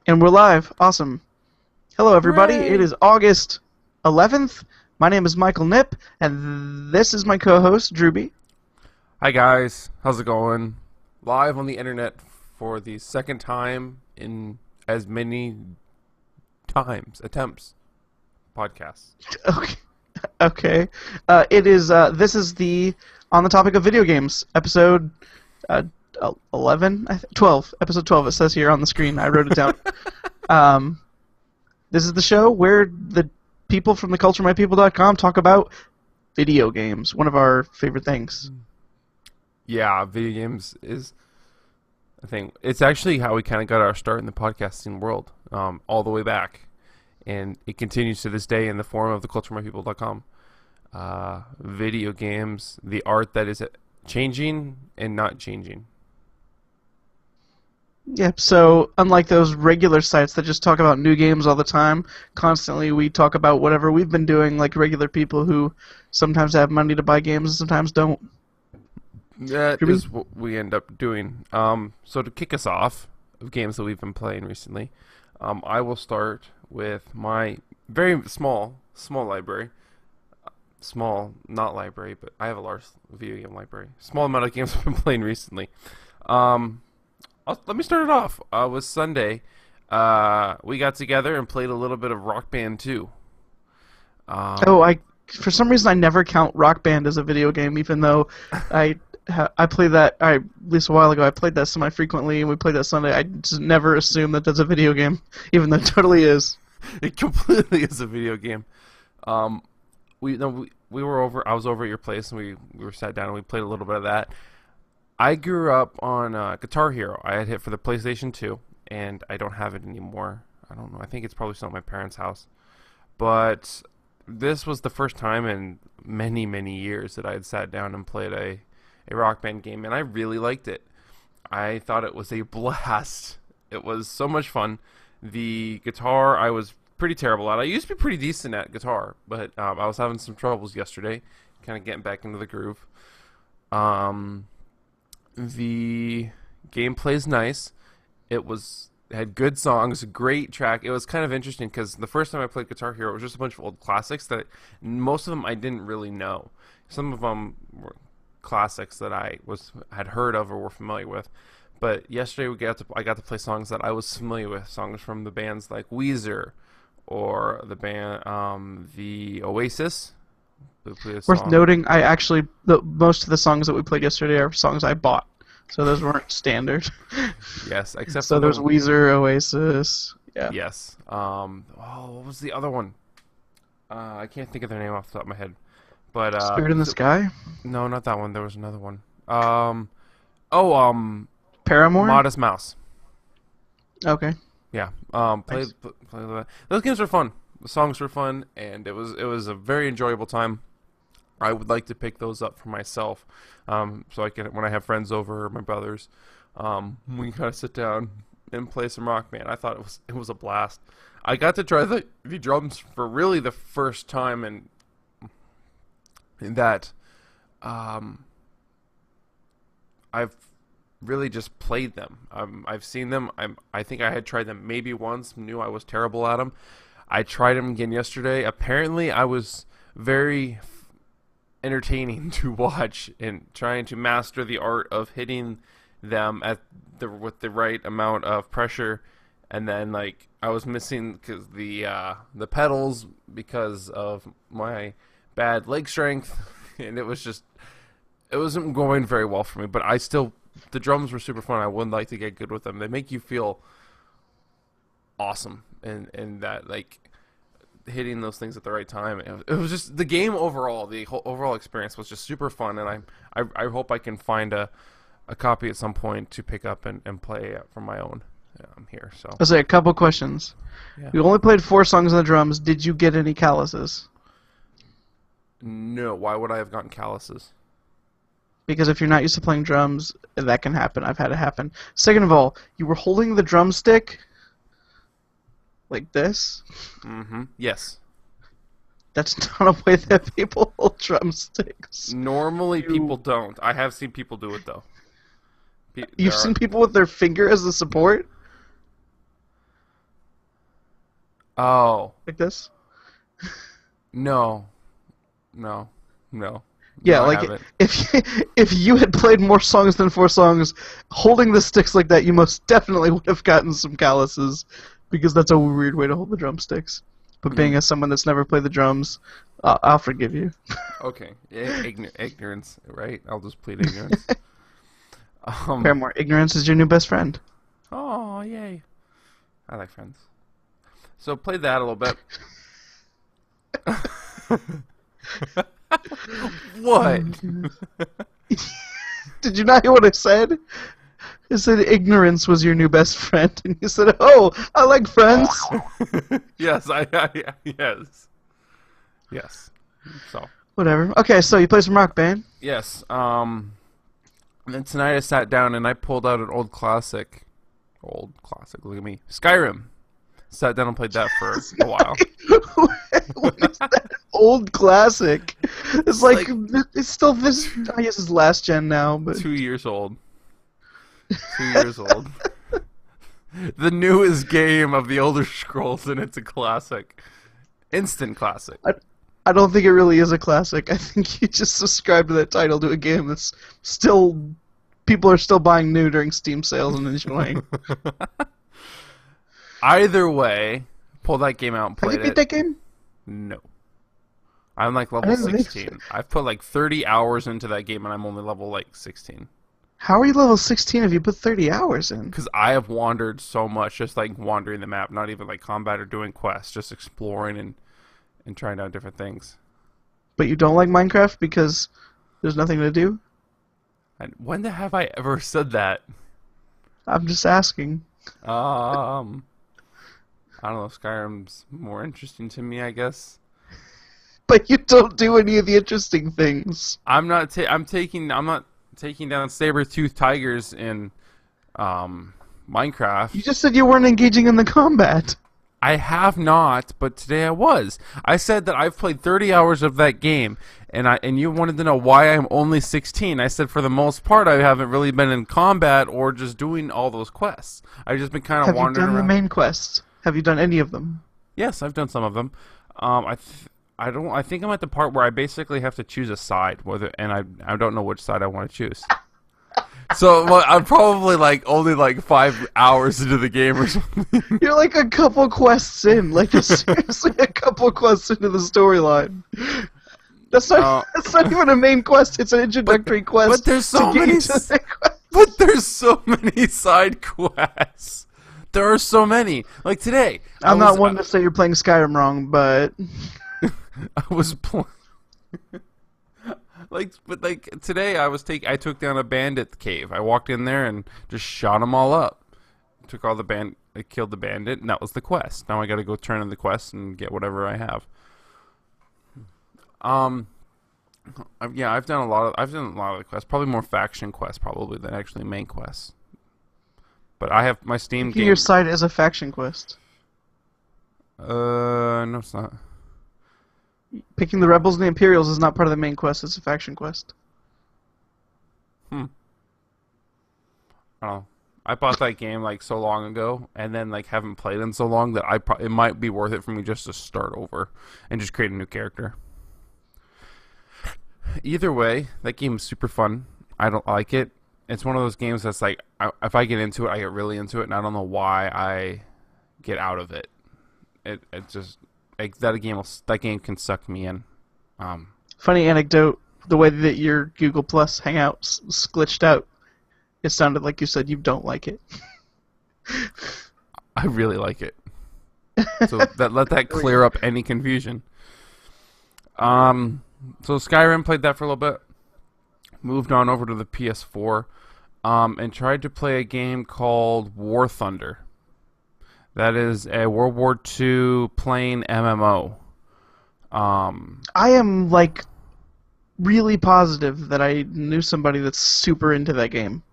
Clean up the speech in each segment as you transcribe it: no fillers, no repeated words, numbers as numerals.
And we're live. Awesome. Hello, everybody. It Hooray! is August 11th. My name is Michael Nip, and this is my co-host, Drewby. Hi guys, how's it going? Live on the internet for the second time in as many attempts, podcasts. Okay. Okay. This is the On the Topic of Video Games, episode 11? 12. Episode 12, it says here on the screen. I wrote it down. This is the show where the people from theculturemypeople.com talk about video games, one of our favorite things. Yeah, video games is, I think, it's actually how we kind of got our start in the podcasting world, all the way back. And it continues to this day in the form of theculturemypeople.com. Video games, the art that is changing and not changing. Yep, so unlike those regular sites that just talk about new games all the time, constantly we talk about whatever we've been doing like regular people who sometimes have money to buy games and sometimes don't. That is what we end up doing. So to kick us off of games that we've been playing recently, I will start with my very small library. Small, not library, but I have a large video game library. Small amount of games I've been playing recently. Let me start it off. It was Sunday. We got together and played a little bit of Rock Band 2. For some reason I never count Rock Band as a video game, even though I played that at least a while ago. I played that semi-frequently, and we played that Sunday. I just never assume that that's a video game, even though it totally is. It completely is a video game. We were over. I was over at your place, and we were sat down and we played a little bit of that. I grew up on Guitar Hero. I had hit for the PlayStation 2, and I don't have it anymore. I don't know. I think it's probably still at my parents' house. But this was the first time in many, many years that I had sat down and played a Rock Band game, and I really liked it. I thought it was a blast. It was so much fun. The guitar, I was pretty terrible at. I used to be pretty decent at guitar, but I was having some troubles yesterday, kind of getting back into the groove. The gameplay's nice. It had good songs, great track. It was kind of interesting because the first time I played Guitar Hero, it was just a bunch of old classics that most of them I didn't really know. Some of them were classics that I had heard of or were familiar with. But yesterday I got to play songs that I was familiar with, songs from the bands like Weezer or the band the Oasis. Worth noting, most of the songs that we played yesterday are songs I bought, so those weren't standard. Yes, except so for there's Weezer, Oasis. Yeah. Yes. What was the other one? I can't think of their name off the top of my head. But Spirit in the Sky? No, not that one. There was another one. Paramore? Modest Mouse. Okay. Yeah. Play those games were fun. The songs were fun, and it was a very enjoyable time. I would like to pick those up for myself, so I can, when I have friends over, my brothers, we can kind of sit down and play some Rock Band. I thought it was a blast. I got to try the drums for really the first time, and in that, I've really just played them. I've seen them. I think I had tried them maybe once. Knew I was terrible at them. I tried them again yesterday. Apparently, I was very entertaining to watch and trying to master the art of hitting them with the right amount of pressure, and then I was missing because the pedals because of my bad leg strength, and it wasn't going very well for me. But the drums were super fun. I would like to get good with them. They make you feel awesome, and that hitting those things at the right time. It was just the game overall. The whole overall experience was just super fun, and I hope I can find a copy at some point to pick up and play from my own. Here, so I'll say a couple questions. Yeah. You only played 4 songs on the drums. Did you get any calluses? No. Why would I have gotten calluses? Because if you're not used to playing drums, that can happen. I've had it happen. Second of all, you were holding the drumstick like this. Mm-hmm. Yes. That's not a way that people hold drumsticks. Normally people don't. I have seen people do it though. You've seen people with their finger as the support? Oh, like this? no. No. No. No, Yeah, I like haven't. if you had played more songs than 4 songs, holding the sticks like that, you most definitely would have gotten some calluses, because that's a weird way to hold the drumsticks. But being as someone that's never played the drums, I'll forgive you. Okay. Ignorance, right? I'll just plead ignorance. Paramore, ignorance is your new best friend. Oh, yay. I like Friends. So play that a little bit. What? Did you not hear what I said? I said ignorance was your new best friend, and you said, "Oh, I like Friends." Yes, yes. Yes. So, Whatever. Okay, so you play some Rock Band. yes. And then tonight I sat down and I pulled out an old classic. Old classic, look at me. Skyrim. Sat down and played that for a while. What is that old classic? It's like it's still this. I guess it's last gen now, but 2 years old. 2 years old. The newest game of the Elder Scrolls, and it's a classic. Instant classic. I don't think it really is a classic. I think you just subscribe to that title to a game that's still people are still buying new during Steam sales and enjoying. Either way, pull that game out and Have play you beat it. that game? No. I'm like level didn't think 16. I've put like 30 hours into that game and I'm only level like 16. How are you level 16 if you put 30 hours in? Because I have wandered so much, just like wandering the map, not even like combat or doing quests, just exploring and trying out different things. But you don't like Minecraft because there's nothing to do? And when have I ever said that? I'm just asking. I don't know. Skyrim's more interesting to me, I guess. But you don't do any of the interesting things. I'm not taking down saber-toothed tigers in Minecraft. You just said you weren't engaging in the combat. I have not, but today I was. I said that I've played 30 hours of that game, and you wanted to know why I'm only 16. I said for the most part I haven't really been in combat or just doing all those quests. I've just been kind of wandering around. Have you done the main quests? Have you done any of them? Yes, I've done some of them. I think I'm at the part where I basically have to choose a side, and I don't know which side I want to choose. So well, I'm probably like only like 5 hours into the game or something. You're like a couple quests in, like seriously a couple quests into the storyline. That's not even a main quest. It's an introductory quest. But there's so many. But there's so many side quests. There are so many. Like today, I'm not one to say you're playing Skyrim wrong, but I was playing. Today I took down a bandit cave. I walked in there and just shot them all up. Took all I killed the bandit, and that was the quest. Now I got to go turn in the quest and get whatever I have. Yeah, I've done a lot of the quests. Probably more faction quests probably than actually main quests. But I have my Steam game. your side as a faction quest. No, it's not. Picking the rebels and the Imperials is not part of the main quest. It's a faction quest. I don't know. I bought that game like so long ago, and then like haven't played in so long that it might be worth it for me just to start over and just create a new character. Either way, that game is super fun. I don't like it. It's one of those games that's like, if I get into it, I get really into it, and I don't know why I get out of it. It just like that game can suck me in. Funny anecdote: the way that your Google Plus Hangouts glitched out, it sounded like you said you don't like it. I really like it. So let that clear up any confusion. So Skyrim, played that for a little bit. Moved on over to the PS4, and tried to play a game called War Thunder. That is a World War II plane MMO. I am like really positive that I knew somebody that's super into that game.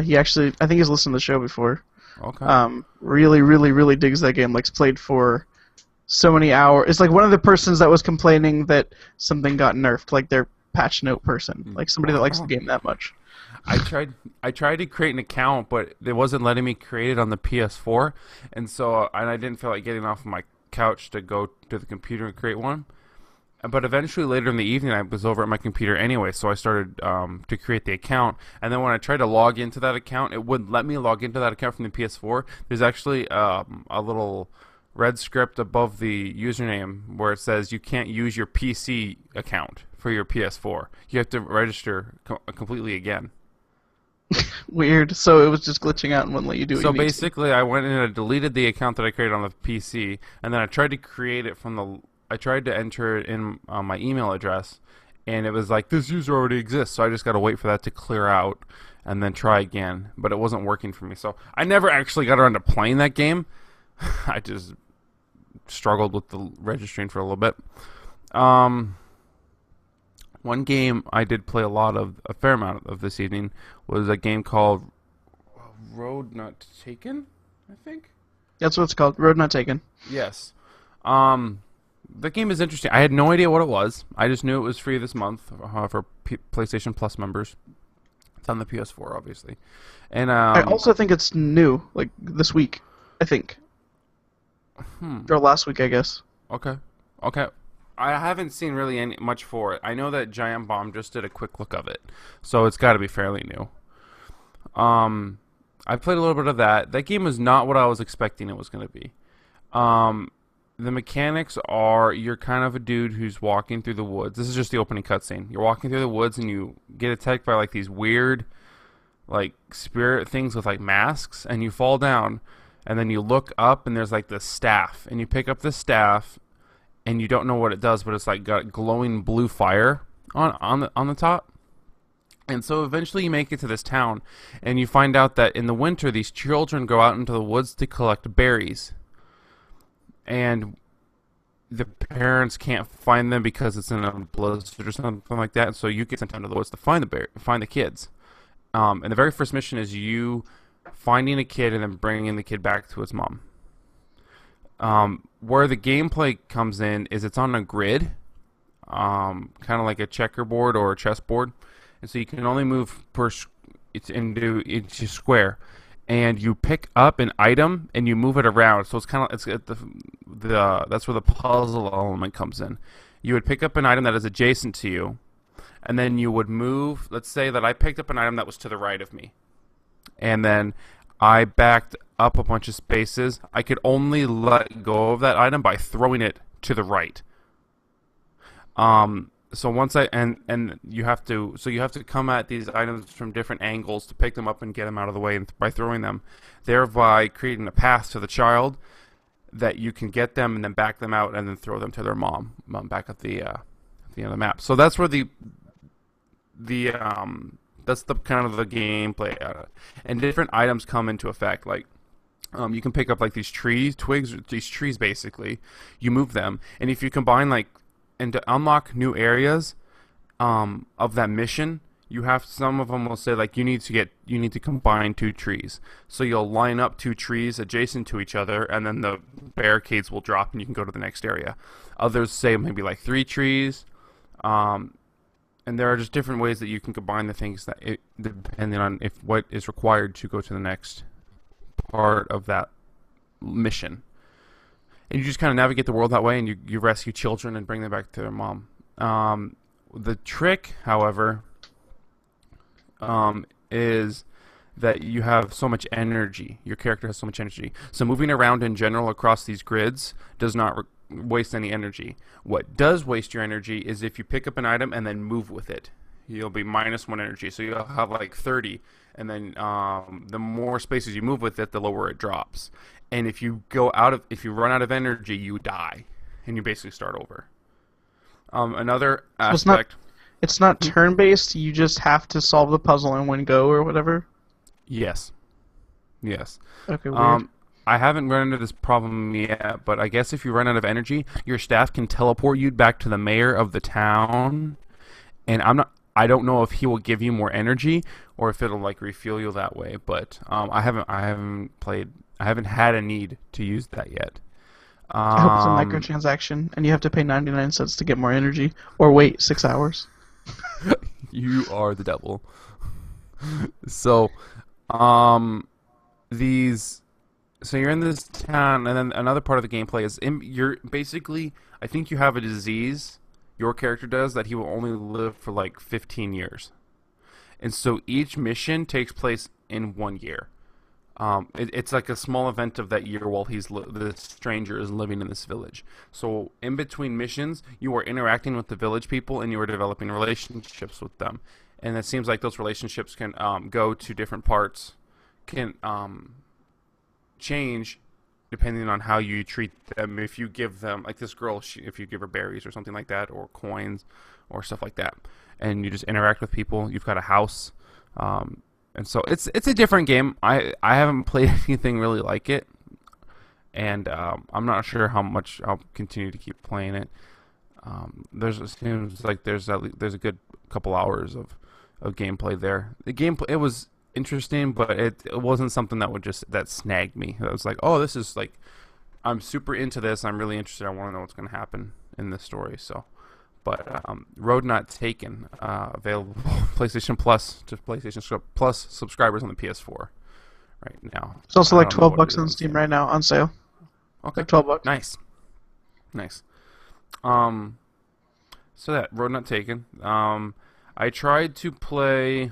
He actually, I think he's listened to the show before. Okay. Really, really, really digs that game. Like, it's played for so many hours. It's like one of the persons that was complaining that something got nerfed, like their patch note person, like somebody that likes the game that much. I tried to create an account, but it wasn't letting me create it on the PS4, and I didn't feel like getting off of couch to go to the computer and create one. But eventually, later in the evening, I was over at my computer anyway, so I started to create the account. And then when I tried to log into that account, it wouldn't let me log into that account from the PS4. There's actually a little red script above the username where it says you can't use your PC account for your PS4. You have to register completely again. Weird. So it was just glitching out and wouldn't let you do it. So basically, I went and I deleted the account that I created on the PC, and then I tried to create it from the... I tried to enter it in my email address, and it was like, this user already exists, so I just got to wait for that to clear out and then try again. But it wasn't working for me, so I never actually got around to playing that game. I just struggled with the registering for a little bit. One game I did play a fair amount of this evening was a game called Road Not Taken, I think? That's what it's called, Road Not Taken. Yes. The game is interesting. I had no idea what it was. I just knew it was free this month for PlayStation Plus members. It's on the PS4, obviously. And I also think it's new, like this week, I think. Or last week, I guess. Okay. I haven't seen really much for it. I know that Giant Bomb just did a quick look of it, so it's got to be fairly new. I played a little bit of that. That game was not what I was expecting it was going to be. The mechanics are, you're kind of a dude who's walking through the woods. This is just the opening cutscene. You're walking through the woods and you get attacked by like these weird, like spirit things with like masks, and you fall down, and then you look up and there's like this staff, and you pick up the staff, and you don't know what it does, but it's like got glowing blue fire on the top. And so eventually you make it to this town, and you find out that in the winter these children go out into the woods to collect berries. And the parents can't find them because it's in a blizzard or something like that. And so you get sent down to the woods to find the kids. And the very first mission is you finding a kid and then bringing the kid back to its mom. Where the gameplay comes in is it's on a grid, kind of like a checkerboard or a chessboard. And so you can only move into each square. And you pick up an item and you move it around. So it's kind of that's where the puzzle element comes in. You would pick up an item that is adjacent to you, and then you would move. Let's say that I picked up an item that was to the right of me, and then I backed up a bunch of spaces. I could only let go of that item by throwing it to the right. So once you have to come at these items from different angles to pick them up and get them out of the way by throwing them, thereby creating a path to the child that you can get them and then back them out and then throw them to their mom back at the end of the map. So that's where that's the kind of the gameplay, and different items come into effect. Like you can pick up like these twigs, these trees basically. You move them, and if you combine and to unlock new areas of that mission, you have, some of them will say like you need to combine two trees. So you'll line up two trees adjacent to each other, and then the barricades will drop and you can go to the next area. Others say maybe like three trees, and there are just different ways that you can combine the things depending on what is required to go to the next part of that mission. And you just kind of navigate the world that way, and you rescue children and bring them back to their mom. The trick, however, is that you have so much energy. Your character has so much energy. So moving around in general across these grids does not waste any energy. What does waste your energy is if you pick up an item and then move with it. You'll be -1 energy. So you'll have like 30, and then the more spaces you move with it, the lower it drops. And if you run out of energy, you die, and you basically start over. Another aspect. It's not turn-based. You just have to solve the puzzle in one go or whatever. Yes. Okay. Weird. I haven't run into this problem yet, but I guess if you run out of energy, your staff can teleport you back to the mayor of the town, and I don't know if he will give you more energy or if it'll like refuel you that way. But I haven't had a need to use that yet. I hope it's a microtransaction, and you have to pay 99 cents to get more energy, or wait 6 hours. You are the devil. So, these So you're in this town, and then another part of the gameplay is you're basically. I think you have a disease. Your character does that he will only live for like 15 years, and so each mission takes place in 1 year. It's like a small event of that year while the stranger is living in this village. So in between missions, you are interacting with the village people and you are developing relationships with them. And it seems like those relationships can go to different parts, can change depending on how you treat them. If you give them, like this girl, if you give her berries or something like that, or coins or stuff like that, and you just interact with people, you've got a house. And so it's a different game. I haven't played anything really like it, and I'm not sure how much I'll continue to keep playing it. It seems like there's a good couple hours of gameplay there. The gameplay, it was interesting, but it wasn't something that snagged me. I was like, oh, this is like, I'm super into this. I'm really interested. I want to know what's going to happen in this story. So. But Road Not Taken, available PlayStation Plus to PlayStation Plus subscribers on the PS4 right now. It's also like $12 on Steam right now on sale. Okay, like $12. Nice. So that Road Not Taken. I tried to play.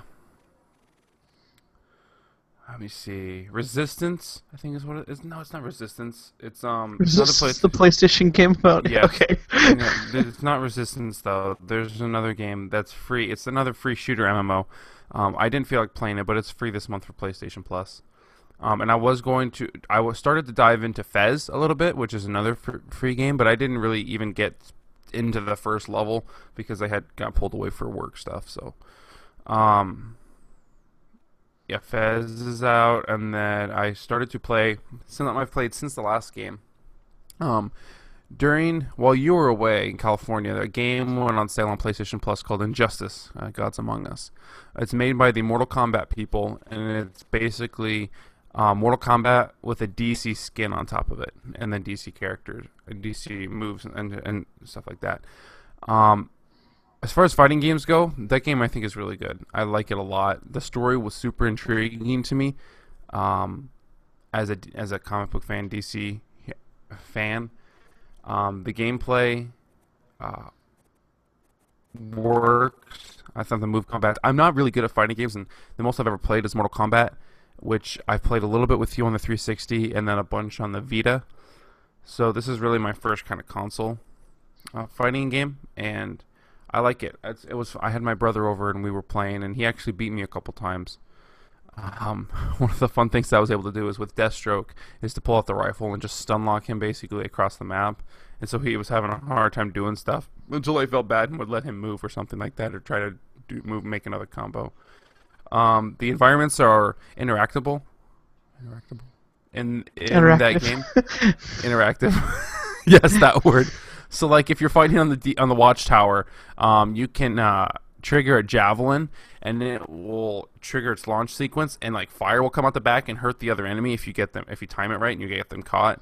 Let me see. Resistance, I think is what it is. No, it's not Resistance. It's Resistance, the PlayStation game about. Yeah. Okay. Yeah, it's not Resistance though. There's another game that's free. It's another free shooter MMO. I didn't feel like playing it, but it's free this month for PlayStation Plus. And I started to dive into Fez a little bit, which is another free game, but I didn't really even get into the first level because I got pulled away for work stuff. So, yeah, Fez is out, and then I started to play something I've played since the last game. While you were away in California, a game went on sale on PlayStation Plus called Injustice: Gods Among Us. It's made by the Mortal Kombat people, and it's basically Mortal Kombat with a DC skin on top of it, and then DC characters, DC moves, and stuff like that. As far as fighting games go, that game I think is really good. I like it a lot. The story was super intriguing to me. As a comic book fan, DC fan, the gameplay works. I thought the move combat. I'm not really good at fighting games, and the most I've ever played is Mortal Kombat, which I've played a little bit with you on the 360, and then a bunch on the Vita. So this is really my first kind of console fighting game, and I like it. I had my brother over and we were playing, and he actually beat me a couple times. One of the fun things that I was able to do is with Deathstroke is to pull out the rifle and just stun lock him basically across the map. And so he was having a hard time doing stuff until I felt bad and would let him move or something like that, or try to make another combo. The environments are interactable. In that game, interactive. Yes, that word. So, like, if you're fighting on the watchtower, you can trigger a javelin, and it will trigger its launch sequence, and like fire will come out the back and hurt the other enemy if you time it right and you get them caught.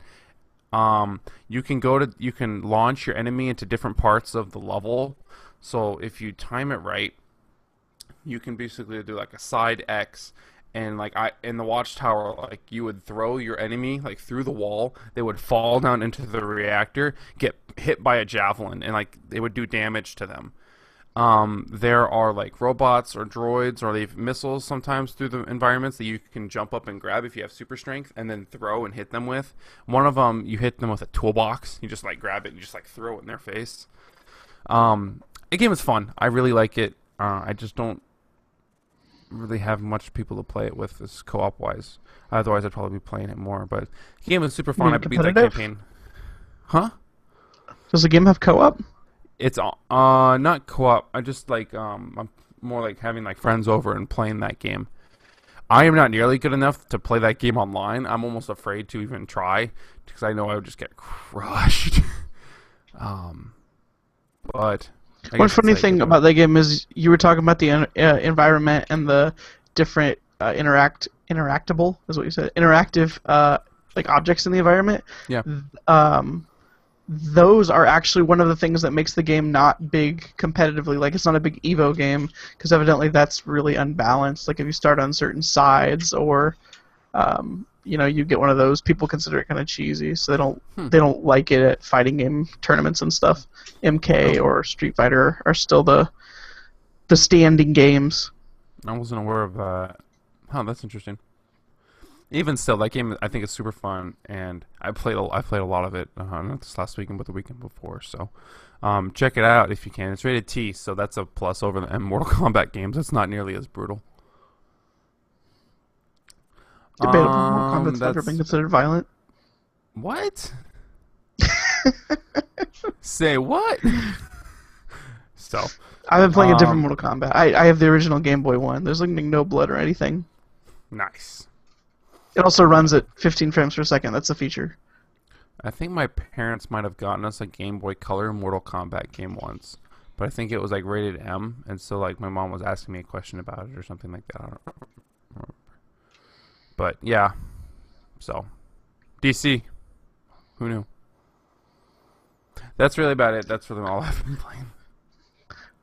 You can launch your enemy into different parts of the level. So if you time it right, you can basically do like a side X. And like in the watchtower, like you would throw your enemy like through the wall. They would fall down into the reactor, get hit by a javelin, and like they would do damage to them. There are like robots or droids, or they have missiles sometimes through the environments that you can jump up and grab if you have super strength, and then throw and hit them with. One of them, you hit them with a toolbox. You just like grab it and you just like throw it in their face. The game is fun. I really like it. I just don't really have much people to play it with as co-op wise. Otherwise I'd probably be playing it more, but the game is super fun. I beat that campaign. Huh? Does the game have co-op? It's not co-op. I just like I'm more like having like friends over and playing that game. I am not nearly good enough to play that game online. I'm almost afraid to even try because I know I would just get crushed. But one funny thing about that game is you were talking about the environment and the different interactable is what you said, interactive like objects in the environment. Yeah. Those are actually one of the things that makes the game not big competitively. Like, it's not a big Evo game because evidently that's really unbalanced. Like, if you start on certain sides, or you get one of those. People consider it kind of cheesy, so Hmm. they don't like it at fighting game tournaments and stuff. MK Oh, or Street Fighter are still the standing games. I wasn't aware of that. Huh, that's interesting. Even still, that game I think is super fun, and I played a lot of it not this last weekend, but the weekend before. So, check it out if you can. It's rated T, so that's a plus over the Mortal Kombat games. It's not nearly as brutal. Debatable. Mortal Kombat's never been That's considered violent. what? Say what? So, I've been playing a different um, Mortal Kombat. I have the original Game Boy one. There's like no blood or anything. nice. It also runs at 15 frames per second. That's a feature. I think my parents might have gotten us a Game Boy Color Mortal Kombat game once, but I think it was like rated M, and so like my mom was asking me a question about it or something like that. I don't remember. But yeah, so DC, who knew? That's really about it. That's really all I've been playing.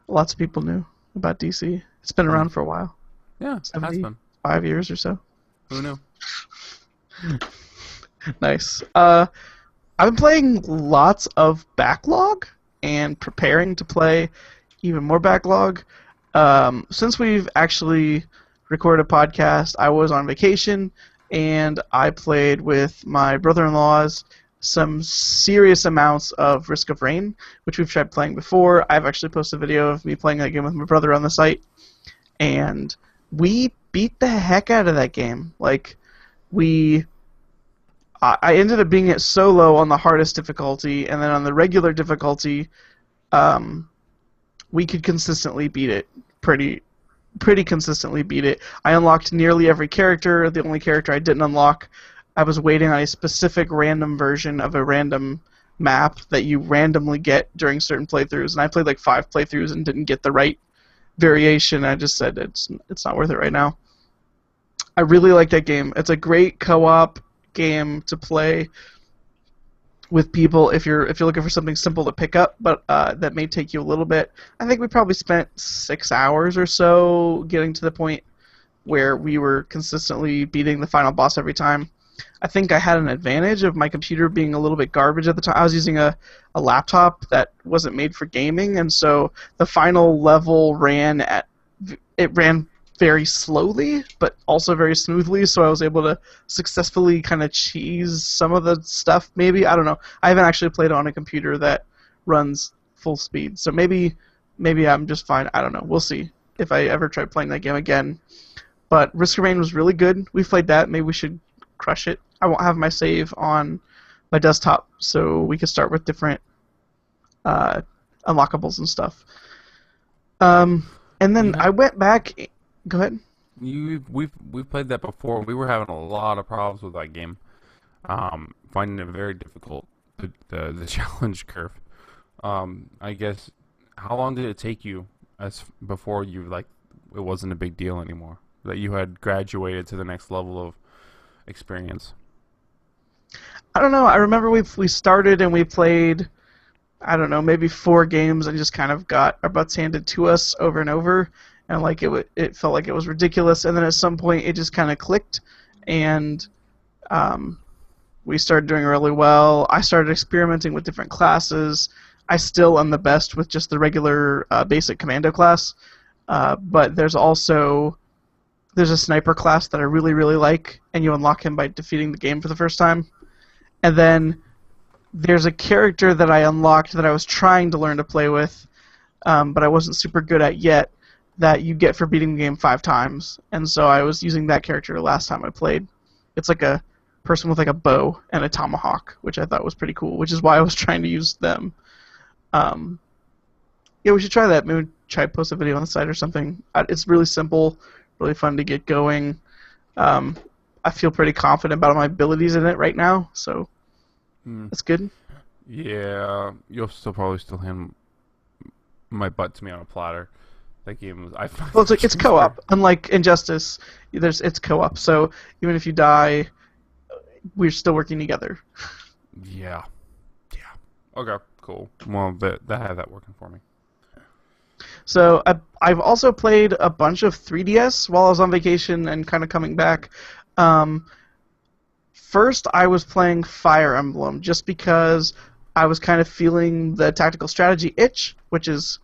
Lots of people knew about DC. It's been Hmm. around for a while. Yeah, it has been. 75 years or so. Who knew? Nice. I've been playing lots of backlog and preparing to play even more backlog. Since we've actually recorded a podcast, I was on vacation and I played with my brother-in-laws some serious amounts of Risk of Rain, which we've tried playing before. I've actually posted a video of me playing that game with my brother on the site, and we beat the heck out of that game. Like, we I ended up being it solo on the hardest difficulty, and then on the regular difficulty, we could consistently beat it. Pretty consistently beat it. I unlocked nearly every character. The only character I didn't unlock, I was waiting on a specific random version of a random map that you randomly get during certain playthroughs, and I played like 5 playthroughs and didn't get the right variation. I just said it's not worth it right now. I really like that game. It's a great co-op game to play with people if you're looking for something simple to pick up, but that may take you a little bit. I think we probably spent 6 hours or so getting to the point where we were consistently beating the final boss every time. I think I had an advantage of my computer being a little bit garbage at the time. I was using a laptop that wasn't made for gaming, and so the final level ran very slowly, but also very smoothly, so I was able to successfully kind of cheese some of the stuff, maybe. I don't know. I haven't actually played on a computer that runs full speed, so maybe I'm just fine. I don't know. We'll see if I ever try playing that game again. But Risk of Rain was really good. We played that. Maybe we should crush it. I won't have my save on my desktop, so we could start with different unlockables and stuff. And then Yeah. I went back. Go ahead. We've played that before. We were having a lot of problems with that game, finding it very difficult. The challenge curve. I guess how long did it take you before you like it wasn't a big deal anymore that you had graduated to the next level of experience? I don't know. I remember we started and we played, I don't know, maybe 4 games and just kind of got our butts handed to us over and over, and like it felt like it was ridiculous. And then at some point it just kind of clicked, and we started doing really well. I started experimenting with different classes. I still am the best with just the regular basic commando class, but there's a sniper class that I really, really like, and you unlock him by defeating the game for the first time. And then there's a character that I unlocked that I was trying to learn to play with, but I wasn't super good at yet, that you get for beating the game 5 times. And so I was using that character last time I played. It's like a person with like a bow and a tomahawk, which I thought was pretty cool, which is why I was trying to use them. Yeah, we should try that. Maybe try to post a video on the site or something. It's really simple, really fun to get going. I feel pretty confident about my abilities in it right now, so Hmm. that's good. Yeah, you'll still hand my butt to me on a platter. That game was I find Well, that it's game's co-op. Unlike Injustice, it's co-op. So even if you die, we're still working together. Yeah. Yeah. Okay, cool. Well, that had that working for me. So I've also played a bunch of 3DS while I was on vacation and kind of coming back. First, I was playing Fire Emblem just because I was kind of feeling the tactical strategy itch, which is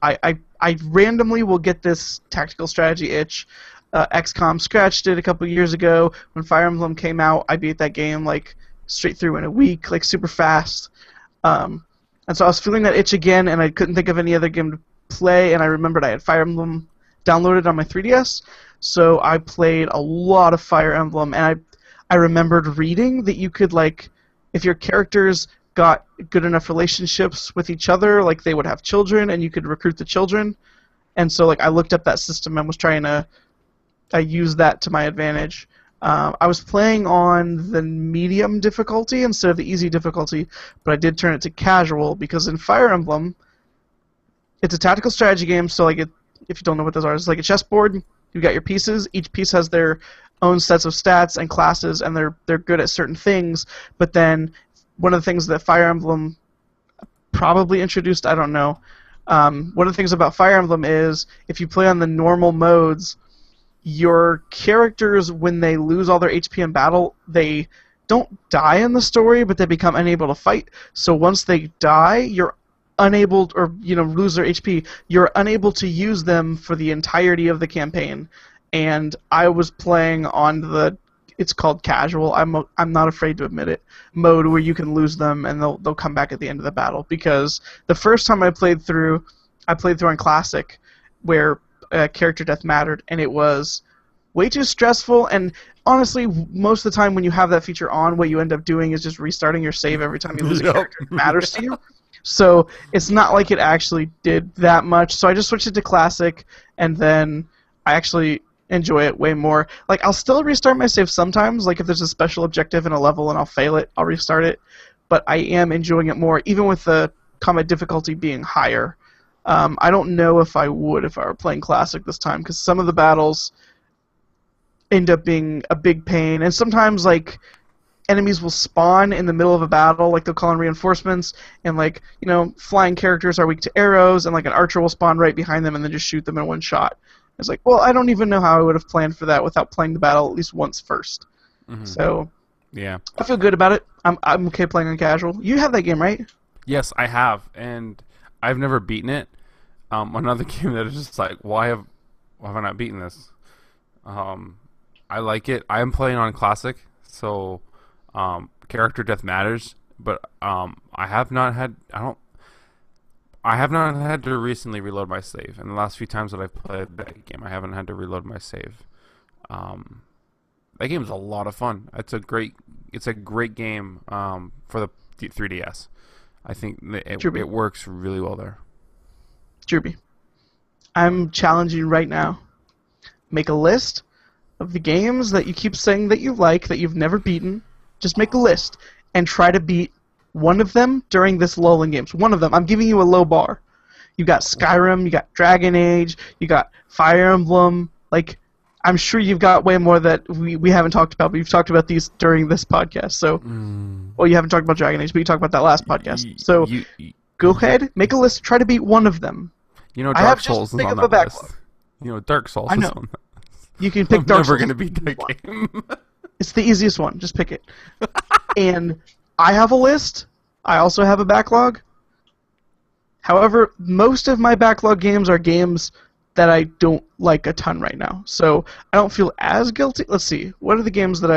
I randomly will get this tactical strategy itch. XCOM scratched it a couple years ago when Fire Emblem came out. I beat that game like straight through in a week, like super fast. And so I was feeling that itch again, and I couldn't think of any other game to play. And I remembered I had Fire Emblem downloaded on my 3DS, so I played a lot of Fire Emblem, and I remembered reading that you could, like, if your characters got good enough relationships with each other, like they would have children, and you could recruit the children. And so, like, I looked up that system and was trying to use that to my advantage. I was playing on the medium difficulty instead of the easy difficulty, but I did turn it to casual because in Fire Emblem, it's a tactical strategy game. So, like, if you don't know what those are, it's like a chessboard. You got your pieces. Each piece has their own sets of stats and classes, and they're good at certain things. But then one of the things that Fire Emblem probably introduced, I don't know. One of the things about Fire Emblem is if you play on the normal modes, your characters, when they lose all their HP in battle, they don't die in the story, but they become unable to fight. So once they die, you're unable, or lose their HP, you're unable to use them for the entirety of the campaign. And I was playing on it's called casual. I'm not afraid to admit it. Mode where you can lose them and they'll come back at the end of the battle. Because the first time I played through on classic, where character death mattered, and it was way too stressful. And honestly, most of the time when you have that feature on, what you end up doing is just restarting your save every time you lose a character that matters to you. So it's not like it actually did that much. So I just switched it to classic, and then I actually enjoy it way more. Like, I'll still restart my save sometimes, like if there's a special objective in a level and I'll fail it, I'll restart it. But I am enjoying it more, even with the combat difficulty being higher. I don't know if I would if I were playing Classic this time, because some of the battles end up being a big pain, and sometimes, like, enemies will spawn in the middle of a battle, like they'll call in reinforcements, and, like, flying characters are weak to arrows, and, like, an archer will spawn right behind them and then just shoot them in one shot. It's like, well, I don't even know how I would have planned for that without playing the battle at least once first. Mm-hmm. So, yeah, I feel good about it. I'm okay playing on casual. You have that game, right? Yes, I have, and I've never beaten it. Another game that is just like, why have I not beaten this? I like it. I am playing on classic, so character death matters. But I have not had to recently reload my save. In the last few times that I've played that game, I haven't had to reload my save. That game is a lot of fun. It's a great game for the 3DS. I think it works really well there. Drewby, I'm challenging you right now. Make a list of the games that you keep saying that you like, that you've never beaten. Just make a list and try to beat one of them during this lull in games. One of them. I'm giving you a low bar. You got Skyrim, you got Dragon Age, you got Fire Emblem. Like, I'm sure you've got way more that we haven't talked about, but you've talked about these during this podcast. So, well, you haven't talked about Dragon Age, but you talked about that last podcast. So, go ahead, make a list, try to beat one of them. Dark Souls is on that list. Dark Souls is on that. You can pick Dark Souls. I'm never going to beat that game. It's the easiest one. Just pick it. And I have a list. I also have a backlog. However, most of my backlog games are games that I don't like a ton right now. So I don't feel as guilty. Let's see. What are the games that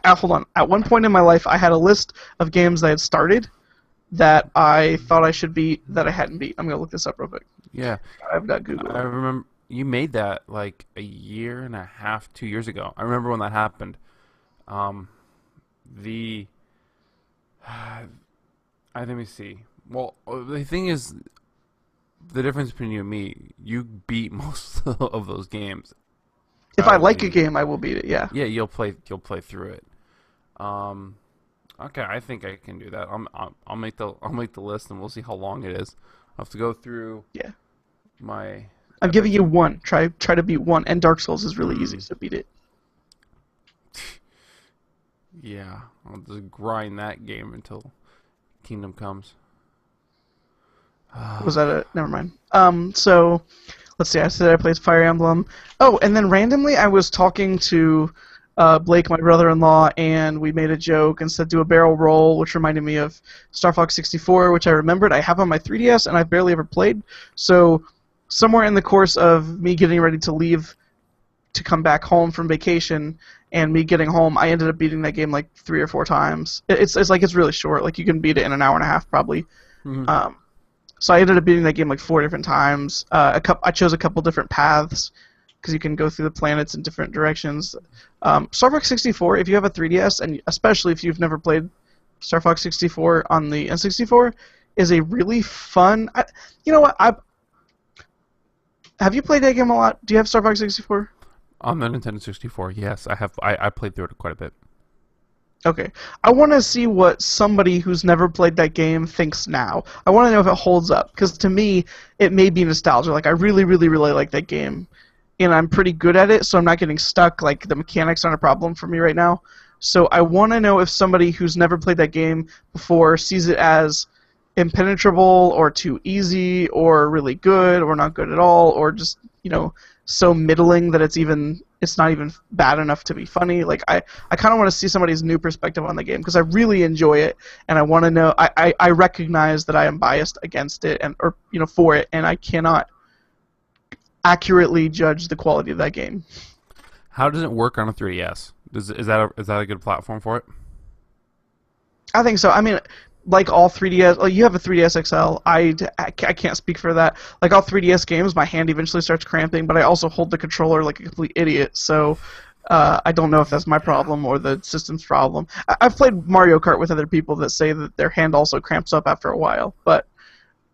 hold on. At one point in my life, I had a list of games I had started that I thought I should beat that I hadn't beat. I'm going to look this up real quick. Yeah. I've got Google. I remember you made that like a year and a half, 2 years ago. I remember when that happened. Let me see. Well, the thing is, the difference between you and me, you beat most of those games. If I like a game, I will beat it. Yeah. Yeah, you'll play through it. Okay, I think I can do that. I'll make the list and we'll see how long it is. I'll have to go through. Yeah. I'm giving you one. Try to beat one, and Dark Souls is really easy, so beat it. Yeah, I'll just grind that game until Kingdom comes. Was that never mind. So let's see. I said I played Fire Emblem. Oh, and then randomly I was talking to Blake, my brother-in-law, and we made a joke and said do a barrel roll, which reminded me of Star Fox 64, which I remembered I have on my 3DS and I've barely ever played. So somewhere in the course of me getting ready to leave to come back home from vacation and me getting home, I ended up beating that game like 3 or 4 times. It's really short. Like you can beat it in an hour and a half probably. Mm-hmm. So I ended up beating that game like 4 different times. I chose a couple different paths because you can go through the planets in different directions. Star Fox 64, if you have a 3DS, and especially if you've never played Star Fox 64 on the N64, is a really fun. You know what? Have you played that game a lot? Do you have Star Fox 64? On the Nintendo 64, yes, I have. I played through it quite a bit. Okay. I want to see what somebody who's never played that game thinks now. I want to know if it holds up, because to me, it may be nostalgia. Like, I really, really, really like that game, and I'm pretty good at it, so I'm not getting stuck. Like, the mechanics aren't a problem for me right now. So I want to know if somebody who's never played that game before sees it as impenetrable or too easy or really good or not good at all or just, so middling that it's not even bad enough to be funny. Like I kind of want to see somebody's new perspective on the game because I really enjoy it and I want to know. I recognize that I am biased against it or for it, and I cannot accurately judge the quality of that game. How does it work on a 3DS? Is that a good platform for it? I think so. I mean, like all 3DS, like you have a 3DS XL. I can't speak for that. Like all 3DS games, my hand eventually starts cramping, but I also hold the controller like a complete idiot. So I don't know if that's my problem or the system's problem. I've played Mario Kart with other people that say that their hand also cramps up after a while, but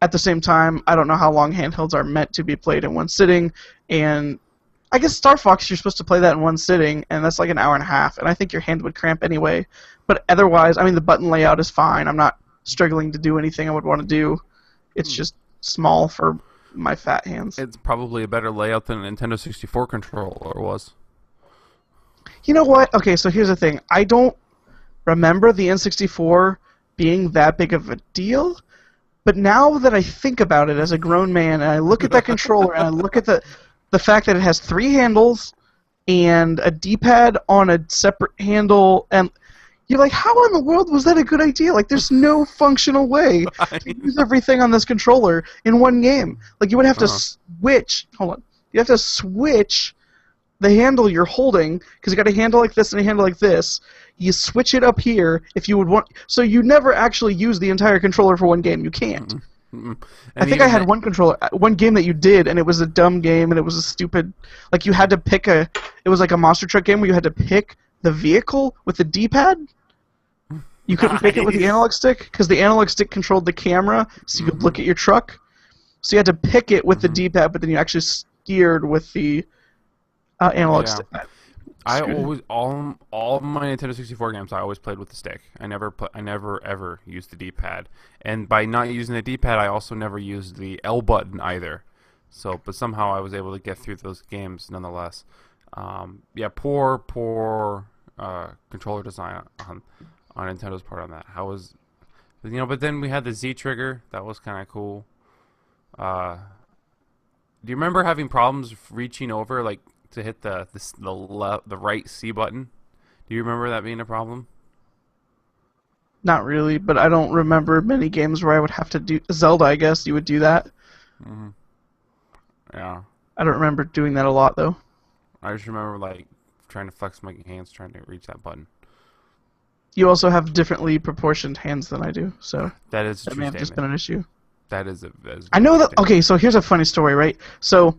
at the same time, I don't know how long handhelds are meant to be played in one sitting, and I guess Star Fox, you're supposed to play that in one sitting, and that's like an hour and a half, and I think your hand would cramp anyway. But otherwise, I mean, the button layout is fine. I'm not struggling to do anything I would want to do. It's just small for my fat hands. It's probably a better layout than a Nintendo 64 controller was. You know what? Okay, so here's the thing. I don't remember the N64 being that big of a deal, but now that I think about it as a grown man, and I look at that controller, and I look at the fact that it has 3 handles and a D-pad on a separate handle, and you're like, how in the world was that a good idea? Like, there's no functional way to use everything on this controller in one game. Like, you would have to switch. Hold on. You have to switch the handle you're holding, because you got a handle like this and a handle like this. You switch it up here if you would want. So you never actually use the entire controller for one game. You can't. I think I had one game that you did, and it was a dumb game, and it was a stupid. Like, you had to pick it was like a monster truck game where you had to pick the vehicle with the D-pad. You couldn't pick it with the analog stick because the analog stick controlled the camera, so you could look at your truck. So you had to pick it with the D-pad, but then you actually steered with the analog stick. I always all of my Nintendo 64 games I always played with the stick. I never ever used the D-pad. And by not using the D-pad, I also never used the L button either. So, but somehow I was able to get through those games nonetheless. Poor controller design on Nintendo's part on that. But then we had the Z trigger. That was kind of cool. Do you remember having problems reaching over, like, to hit the right C button? Do you remember that being a problem? Not really, but I don't remember many games where I would have to do Zelda. I guess you would do that. Mm-hmm. Yeah. I don't remember doing that a lot though. I just remember like trying to flex my hands, trying to reach that button. You also have differently proportioned hands than I do, so that is a that true may have statement. just been an issue. That is I know that. statement. Okay, so here's a funny story, right? So,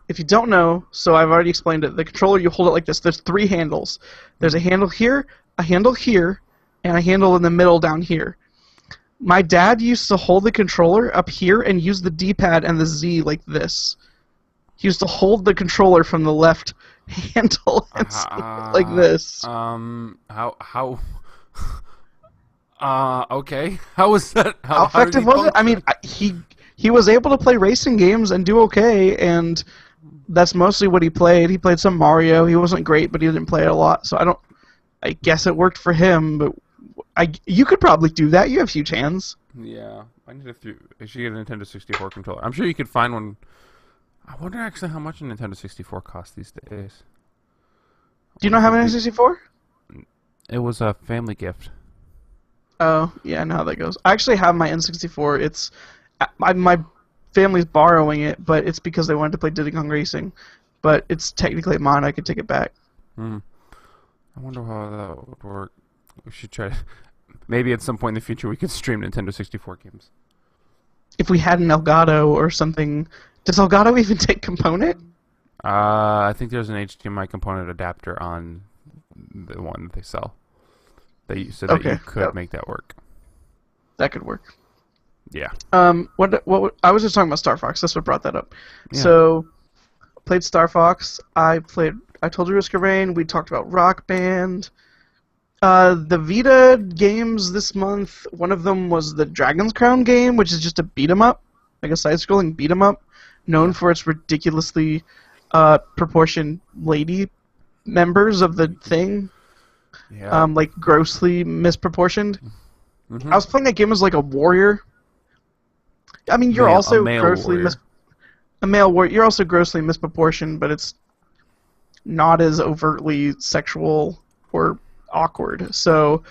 if you don't know, so I've already explained it. The controller, you hold it like this. There's 3 handles. There's a handle here, and a handle in the middle down here. My dad used to hold the controller up here and use the D-pad and the Z like this. He used to hold the controller from the left handle and like this. Okay. How was that? How effective was it? I mean, he was able to play racing games and do okay, and that's mostly what he played. He played some Mario. He wasn't great, but he didn't play it a lot. So I guess it worked for him, but you could probably do that. You have huge hands. Yeah, I should get a Nintendo 64 controller. I'm sure you could find one. I wonder actually how much a Nintendo 64 costs these days. Do you not have an N64? It was a family gift. Oh, yeah, I know how that goes. I actually have my N64. It's my family's borrowing it, but it's because they wanted to play Diddy Kong Racing. But it's technically mine. I could take it back. I wonder how that would work. We should try. Maybe at some point in the future we could stream Nintendo 64 games. If we had an Elgato or something, does Elgato even take component? I think there's an HDMI component adapter on the one that they sell. So that you could make that work. That could work. Yeah. What I was just talking about Star Fox. That's what brought that up. Yeah. So, played Star Fox. I told you Risk of Rain. We talked about Rock Band. The Vita games this month, one of them was the Dragon's Crown game, which is just a beat-em-up, like a side-scrolling beat-em-up, known for its ridiculously proportioned lady members of the thing. Yeah. Like grossly misproportioned. I was playing that game as like a warrior. I mean, you're also grossly a male warrior. You're also grossly misproportioned, but it's not as overtly sexual or awkward. So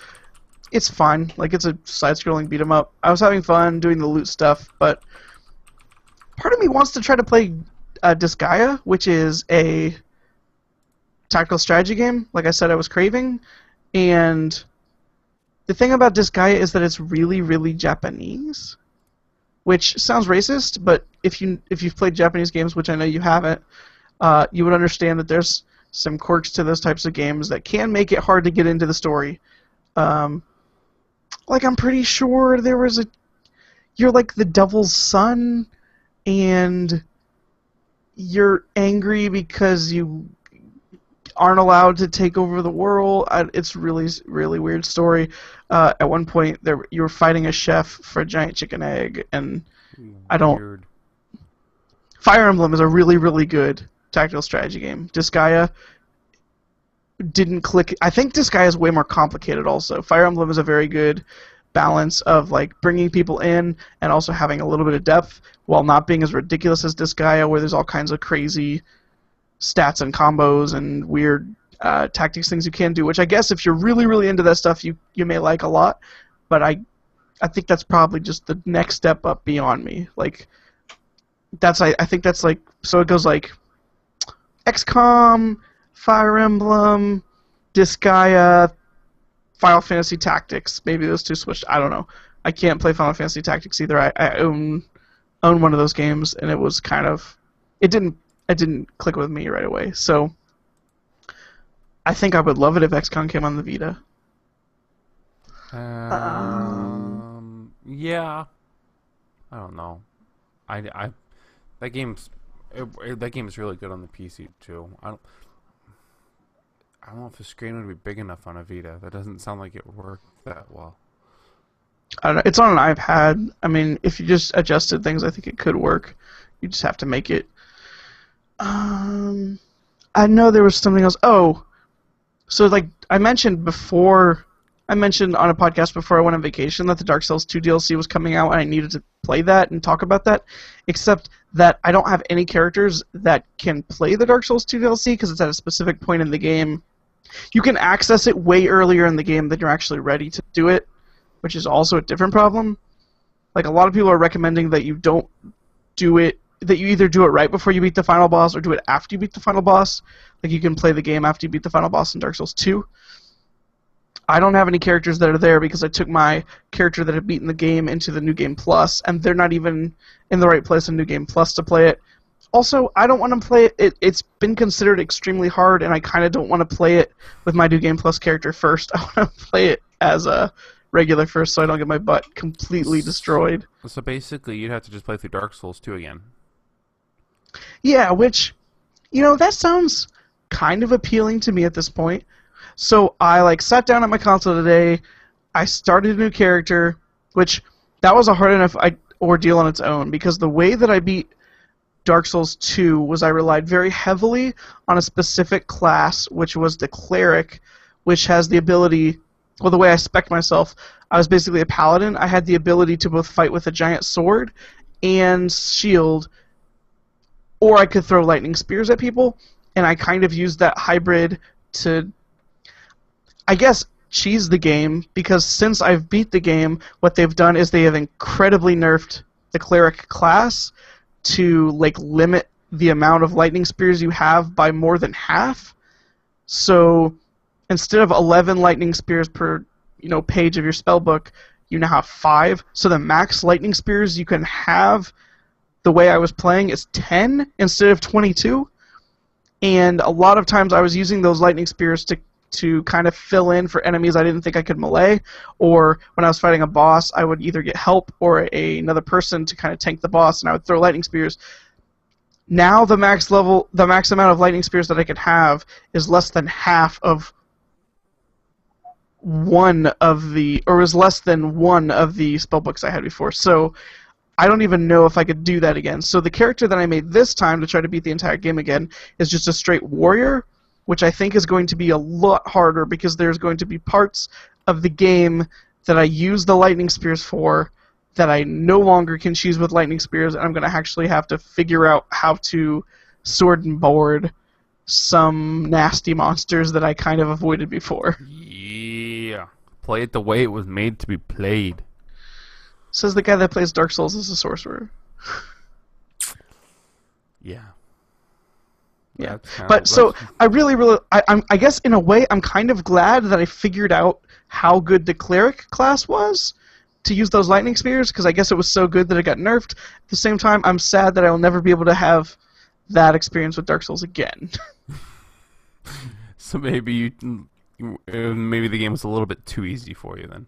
it's fine. Like, it's a side-scrolling beat 'em up. I was having fun doing the loot stuff, but part of me wants to try to play Disgaea, which is a tactical strategy game. Like I said, I was craving, and the thing about Disgaea is that it's really, really Japanese, which sounds racist. But if you've played Japanese games, which I know you haven't, you would understand that there's some quirks to those types of games that can make it hard to get into the story. Like, I'm pretty sure you're like the devil's son, and you're angry because you aren't allowed to take over the world. It's really, really weird story. At one point, you were fighting a chef for a giant chicken egg, and Weird. Fire Emblem is a really, really good tactical strategy game. Disgaea didn't click. I think Disgaea is way more complicated also. Fire Emblem is a very good balance of like bringing people in and also having a little bit of depth while not being as ridiculous as Disgaea, where there's all kinds of crazy stats and combos and weird tactics things you can do, which I guess if you're really, really into that stuff, you may like a lot. But I think that's probably just the next step up beyond me. Like, I think that's like, so it goes like XCOM, Fire Emblem, Disgaea, Final Fantasy Tactics. Maybe those two switched. I don't know. I can't play Final Fantasy Tactics either. I own one of those games, and it was kind of, it didn't click with me right away. So I think I would love it if XCOM came on the Vita. Yeah. I don't know. That game's really good on the PC too. I don't know if the screen would be big enough on a Vita. That doesn't sound like it worked that well. I don't know. It's on an iPad. I mean, if you just adjusted things, I think it could work. You just have to make it. I know there was something else. Oh, so like I mentioned on a podcast before I went on vacation that the Dark Souls 2 DLC was coming out and I needed to play that and talk about that, except that I don't have any characters that can play the Dark Souls 2 DLC because it's at a specific point in the game. You can access it way earlier in the game than you're actually ready to do it, which is also a different problem. Like, a lot of people are recommending that you don't do it, that you either do it right before you beat the final boss or do it after you beat the final boss. Like, you can play the game after you beat the final boss in Dark Souls 2. I don't have any characters that are there because I took my character that had beaten the game into the New Game Plus, and they're not even in the right place in New Game Plus to play it. Also, I don't want to play it. It's been considered extremely hard, and I kind of don't want to play it with my New Game Plus character first. I want to play it as a regular first so I don't get my butt completely destroyed. So basically, you'd have to just play through Dark Souls 2 again. Yeah, which, that sounds kind of appealing to me at this point. So I sat down at my console today, I started a new character, which that was a hard enough ordeal on its own, because the way that I beat Dark Souls 2 was I relied very heavily on a specific class, which was the Cleric, which has the ability, well, the way I spec'd myself, I was basically a paladin. I had the ability to both fight with a giant sword and shield, or I could throw lightning spears at people, and I kind of used that hybrid to, I guess, cheese the game, because since I've beat the game, what they've done is they have incredibly nerfed the cleric class to like limit the amount of lightning spears you have by more than half. So instead of 11 lightning spears per page of your spellbook, you now have 5. So the max lightning spears you can have, the way I was playing, is 10 instead of 22. And a lot of times I was using those lightning spears to kind of fill in for enemies I didn't think I could melee, or when I was fighting a boss, I would either get help or another person to kind of tank the boss, and I would throw lightning spears. Now the max amount of lightning spears that I could have is less than half of is less than one of the spellbooks I had before. So I don't even know if I could do that again. So the character that I made this time to try to beat the entire game again is just a straight warrior, which I think is going to be a lot harder because there's going to be parts of the game that I use the lightning spears for that I no longer can choose with lightning spears, and I'm going to actually have to figure out how to sword and board some nasty monsters that I kind of avoided before. Yeah. Play it the way it was made to be played. Says the guy that plays Dark Souls as a sorcerer. Yeah. Yeah. But so I I guess in a way I'm kind of glad that I figured out how good the cleric class was to use those lightning spears, because I guess it was so good that it got nerfed. At the same time, I'm sad that I will never be able to have that experience with Dark Souls again. So maybe maybe the game was a little bit too easy for you then.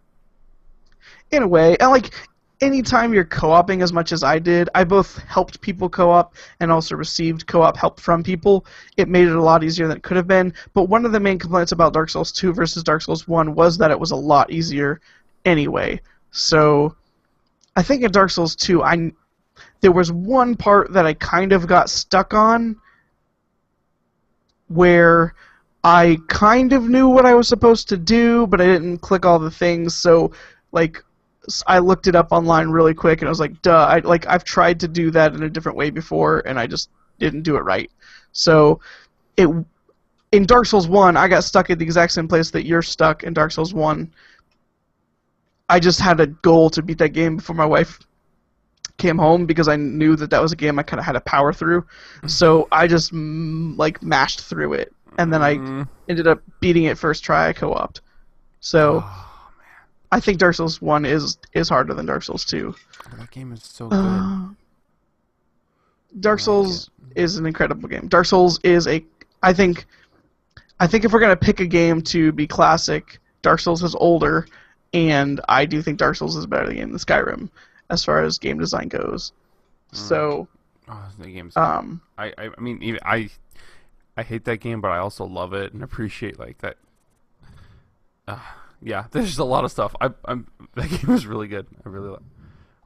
In a way, and like anytime you're co-oping as much as I did, I both helped people co-op and also received co-op help from people. It made it a lot easier than it could have been. But one of the main complaints about Dark Souls 2 versus Dark Souls 1 was that it was a lot easier anyway. So I think in Dark Souls 2, there was one part that I kind of got stuck on where I kind of knew what I was supposed to do, but I didn't click all the things. So like I looked it up online really quick, and I was like, duh, I've tried to do that in a different way before, and I just didn't do it right. So in Dark Souls 1, I got stuck at the exact same place that you're stuck in Dark Souls 1. I just had a goal to beat that game before my wife came home, because I knew that was a game I kind of had to power through. So I just mashed through it, and then I ended up beating it first try. I co-opted. So I think Dark Souls 1 is harder than Dark Souls 2. That game is so good. Dark Souls is an incredible game. Dark Souls is I think if we're going to pick a game to be classic, Dark Souls is older, and I do think Dark Souls is a better game than Skyrim as far as game design goes. So the game's I mean, even I hate that game, but I also love it and appreciate like that. Yeah, there's just a lot of stuff. That game is really good.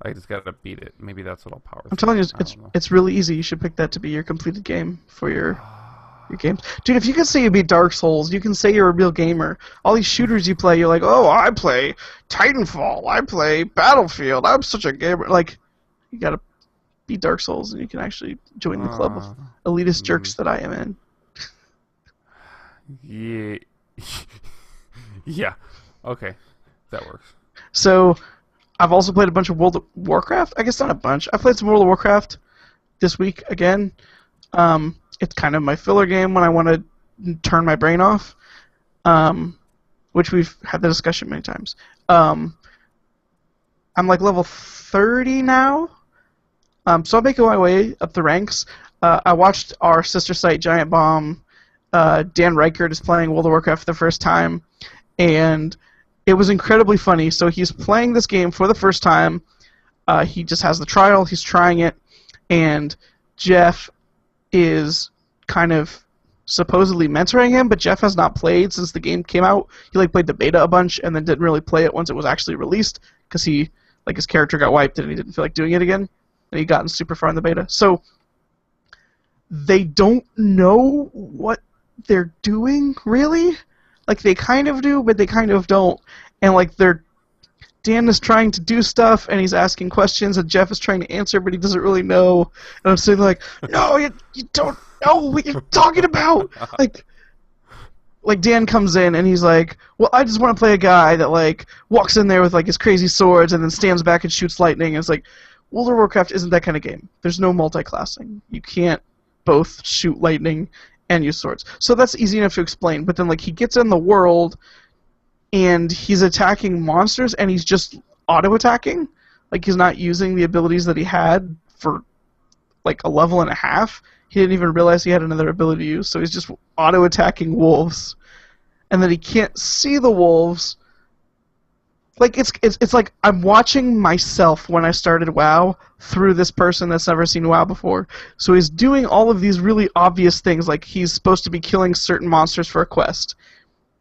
I just gotta beat it. Maybe that's what I'll power through. I'm telling you, it's really easy. You should pick that to be your completed game for your games. Dude, if you can say you beat Dark Souls, you can say you're a real gamer. All these shooters you play, you're like, oh, I play Titanfall, I play Battlefield, I'm such a gamer. Like, you gotta beat Dark Souls, and you can actually join the club of elitist jerks that I am in. Yeah. Yeah. Okay. That works. So, I've also played a bunch of World of Warcraft. I guess not a bunch. I played some World of Warcraft this week again. It's kind of my filler game when I want to turn my brain off, which we've had the discussion many times. I'm like level 30 now, so I'm making my way up the ranks. I watched our sister site, Giant Bomb. Dan Reichert is playing World of Warcraft for the first time, and it was incredibly funny. So he's playing this game for the first time. He just has the trial. He's trying it, and Jeff is kind of supposedly mentoring him, but Jeff has not played since the game came out. He played the beta a bunch and then didn't really play it once it was actually released, because his character got wiped and he didn't feel like doing it again, and he'd gotten super far in the beta. So they don't know what they're doing, really. Like, they kind of do, but they kind of don't. And Dan is trying to do stuff, and he's asking questions, and Jeff is trying to answer, but he doesn't really know. And I'm sitting like, no, you don't know what you're talking about! Like, like Dan comes in and he's like, well, I just want to play a guy that like walks in there with like his crazy swords and then stands back and shoots lightning. And it's like, World of Warcraft isn't that kind of game. There's no multi-classing. You can't both shoot lightning and use swords. So that's easy enough to explain. But then like he gets in the world and he's attacking monsters and he's just auto-attacking. Like he's not using the abilities that he had for like a level and a half. He didn't even realize he had another ability to use, so he's just auto-attacking wolves. And then he can't see the wolves. Like it's like I'm watching myself when I started WoW through this person that's never seen WoW before. So he's doing all of these really obvious things, like he's supposed to be killing certain monsters for a quest.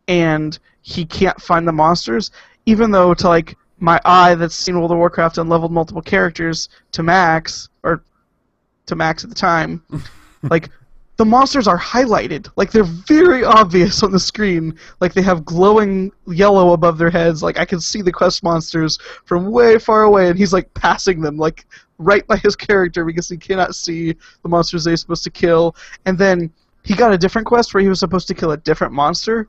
And he can't find the monsters, even though to like my eye that's seen World of Warcraft and leveled multiple characters to max, or to max at the time, like the monsters are highlighted. Like they're very obvious on the screen. Like they have glowing yellow above their heads. Like I can see the quest monsters from way far away, and he's like passing them like right by his character because he cannot see the monsters that he's supposed to kill. And then he got a different quest where he was supposed to kill a different monster,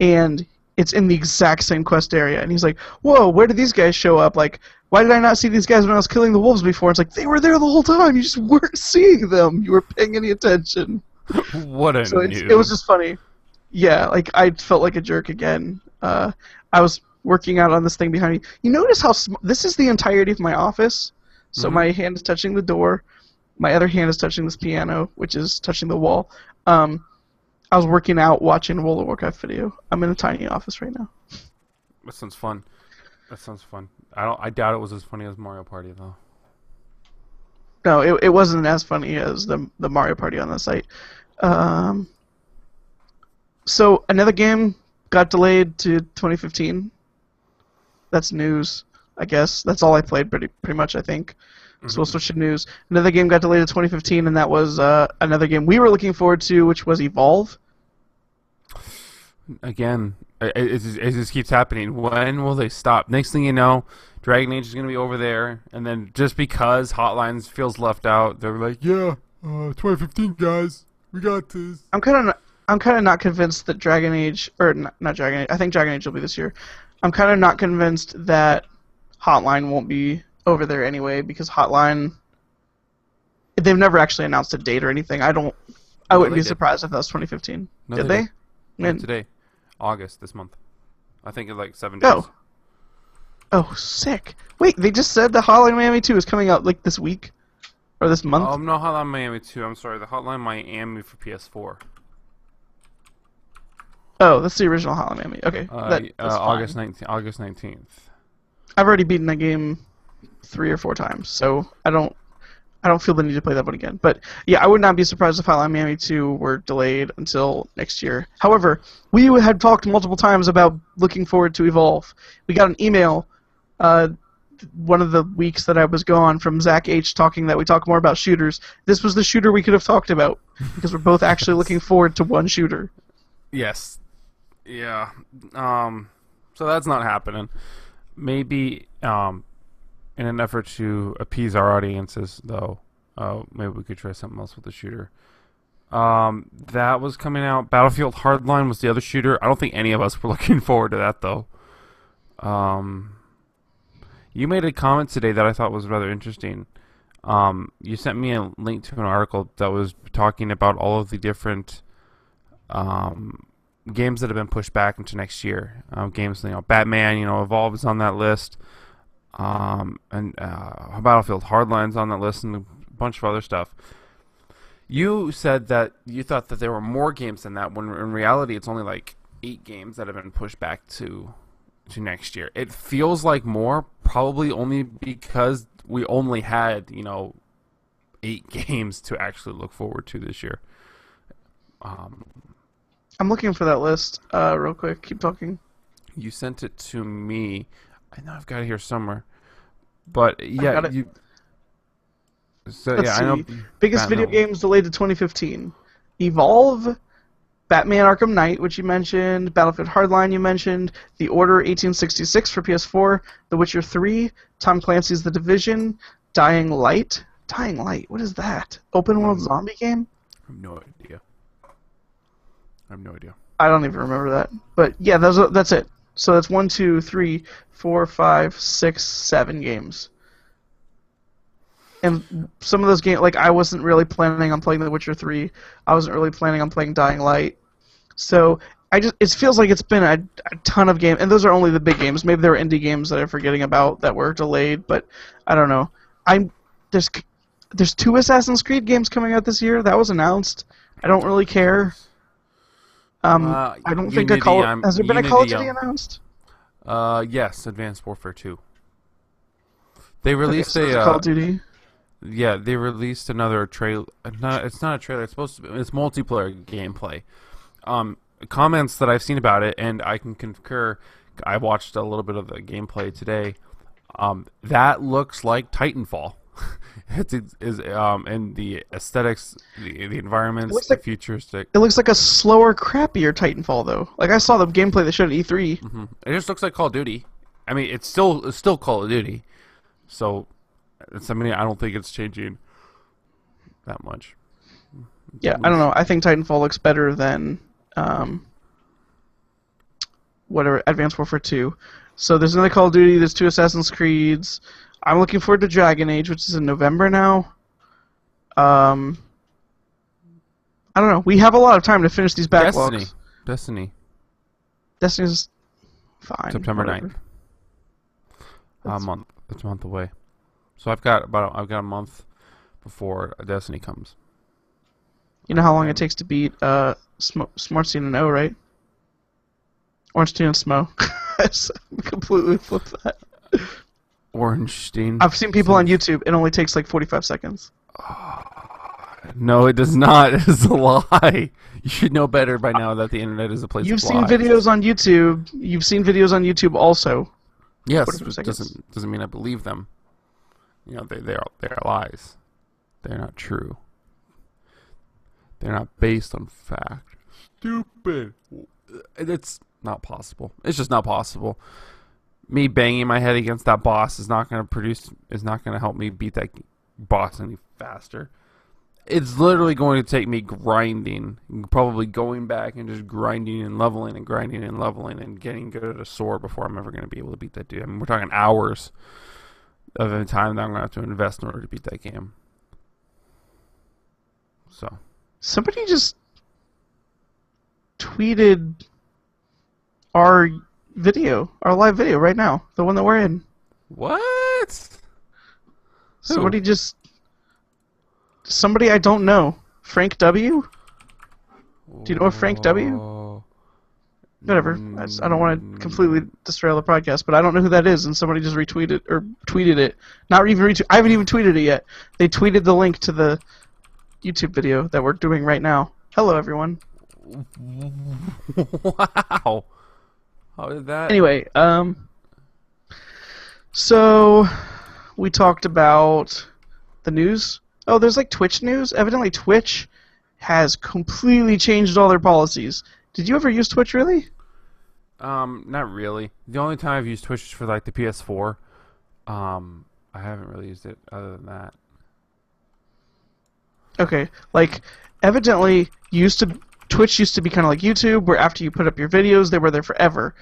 and it's in the exact same quest area. And he's like, whoa, where did these guys show up? Like, why did I not see these guys when I was killing the wolves before? It's like, they were there the whole time. You just weren't seeing them. You were paying any attention. What a noob. It was just funny. Yeah, like, I felt like a jerk again. I was working out on this thing behind me. You notice how this is the entirety of my office. So my hand is touching the door. My other hand is touching this piano, which is touching the wall. I was working out watching a World of Warcraft video. I'm in a tiny office right now. That sounds fun. That sounds fun. I doubt it was as funny as Mario Party though. No, it wasn't as funny as the Mario Party on the site. So another game got delayed to 2015. That's news, I guess. That's all I played pretty much, I think. So we'll switch to news. Another game got delayed to 2015, and that was another game we were looking forward to, which was Evolve. Again, it just keeps happening. When will they stop? Next thing you know, Dragon Age is going to be over there, and then just because Hotlines feels left out, they're like, yeah, 2015, guys, we got this. I'm kind of not convinced that Dragon Age, or not Dragon Age, I think Dragon Age will be this year. I'm kind of not convinced that Hotline won't be over there anyway, because Hotline, they've never actually announced a date or anything. I wouldn't be surprised if that was 2015. No, did they? Today, August, this month. I think in like 7 days. Oh, sick. Wait, they just said the Hotline Miami 2 is coming out like this week? Or this month? No, Hotline Miami 2, I'm sorry, the Hotline Miami for PS4. Oh, that's the original Hotline Miami. Okay. That's August 19th. I've already beaten that game 3 or 4 times, so I don't feel the need to play that one again. But yeah, I would not be surprised if Hotline Miami 2 were delayed until next year. However, we had talked multiple times about looking forward to Evolve. We got an email one of the weeks that I was gone from Zach H talking that we talk more about shooters. This was the shooter we could have talked about because we're both actually looking forward to one shooter. Yes. Yeah. So that's not happening. Maybe in an effort to appease our audiences, though, maybe we could try something else with the shooter. That was coming out. Battlefield Hardline was the other shooter. I don't think any of us were looking forward to that, though. You made a comment today that I thought was rather interesting. You sent me a link to an article that was talking about all of the different games that have been pushed back into next year. Games, Batman, Evolve is on that list. And Battlefield Hardline's on that list, and a bunch of other stuff. You said that you thought that there were more games than that, when in reality it's only like 8 games that have been pushed back to next year. It feels like more, probably only because we only had 8 games to actually look forward to this year. I'm looking for that list real quick. Keep talking. You sent it to me. I know I've got it here somewhere. But yeah, Let's see. I know. Biggest video games delayed to 2015. Evolve, Batman Arkham Knight, which you mentioned, Battlefield Hardline you mentioned, The Order 1866 for PS4, The Witcher 3, Tom Clancy's The Division, Dying Light. Dying Light, what is that? Open world zombie game? I have no idea. I don't even remember that. But yeah, that's it. So that's 1, 2, 3, 4, 5, 6, 7 games. And some of those games, like I wasn't really planning on playing The Witcher 3. I wasn't really planning on playing Dying Light. So it feels like it's been a ton of games, and those are only the big games. Maybe there were indie games that I'm forgetting about that were delayed, but I don't know. There's 2 Assassin's Creed games coming out this year. That was announced. I don't really care. I don't think has there been a Call of Duty announced? Yes, Advanced Warfare 2. They released a Call of Duty. Yeah, they released another trailer. It's not a trailer. It's multiplayer gameplay. Comments that I've seen about it, and I can concur. I watched a little bit of the gameplay today. That looks like Titanfall. And the aesthetics, the environments, the futuristic. It looks like a slower, crappier Titanfall, though. Like I saw the gameplay they showed at E3. Mm-hmm. It just looks like Call of Duty. I mean, it's still Call of Duty. So, I don't think it's changing that much. Yeah, I don't know. I think Titanfall looks better than Advanced Warfare 2. So there's another Call of Duty. There's 2 Assassin's Creeds. I'm looking forward to Dragon Age, which is in November now. I don't know. We have a lot of time to finish these backlogs. Destiny's fine. September 9th. It's a month away. So I've got a month before Destiny comes. You know how long it takes to beat Smart Scene and O, right? Orange Stein and Smo. I completely flipped that. Orange Stein. I've seen people on YouTube. It only takes like 45 seconds. No, it does not. It is a lie. You should know better by now that the internet is a place of lies. You've seen videos on YouTube. You've seen videos on YouTube also. Yes, doesn't mean I believe them. You know, they're lies. They're not true. They're not based on fact. Stupid. It's not possible. It's just not possible. Me banging my head against that boss is not going to help me beat that boss any faster. It's literally going to take me grinding, probably going back and just grinding and leveling and getting good at a sword before I'm ever going to be able to beat that dude. I mean, we're talking hours of the time that I'm going to have to invest in order to beat that game. So, somebody just tweeted our live video right now, the one that we're in. What? Somebody I don't know. Frank W? Do you know Frank W? Whatever. I don't want to completely derail the podcast, but I don't know who that is, and somebody just retweeted or tweeted it. Not even retweeted. I haven't even tweeted it yet. They tweeted the link to the YouTube video that we're doing right now. Hello, everyone. Wow. How did that? Anyway, so we talked about the news. Oh, there's like Twitch news. Evidently, Twitch has completely changed all their policies. Did you ever use Twitch, really? Not really. The only time I've used Twitch is for like the PS4. I haven't really used it other than that. Okay, like evidently, Twitch used to be kind of like YouTube, where after you put up your videos, they were there forever.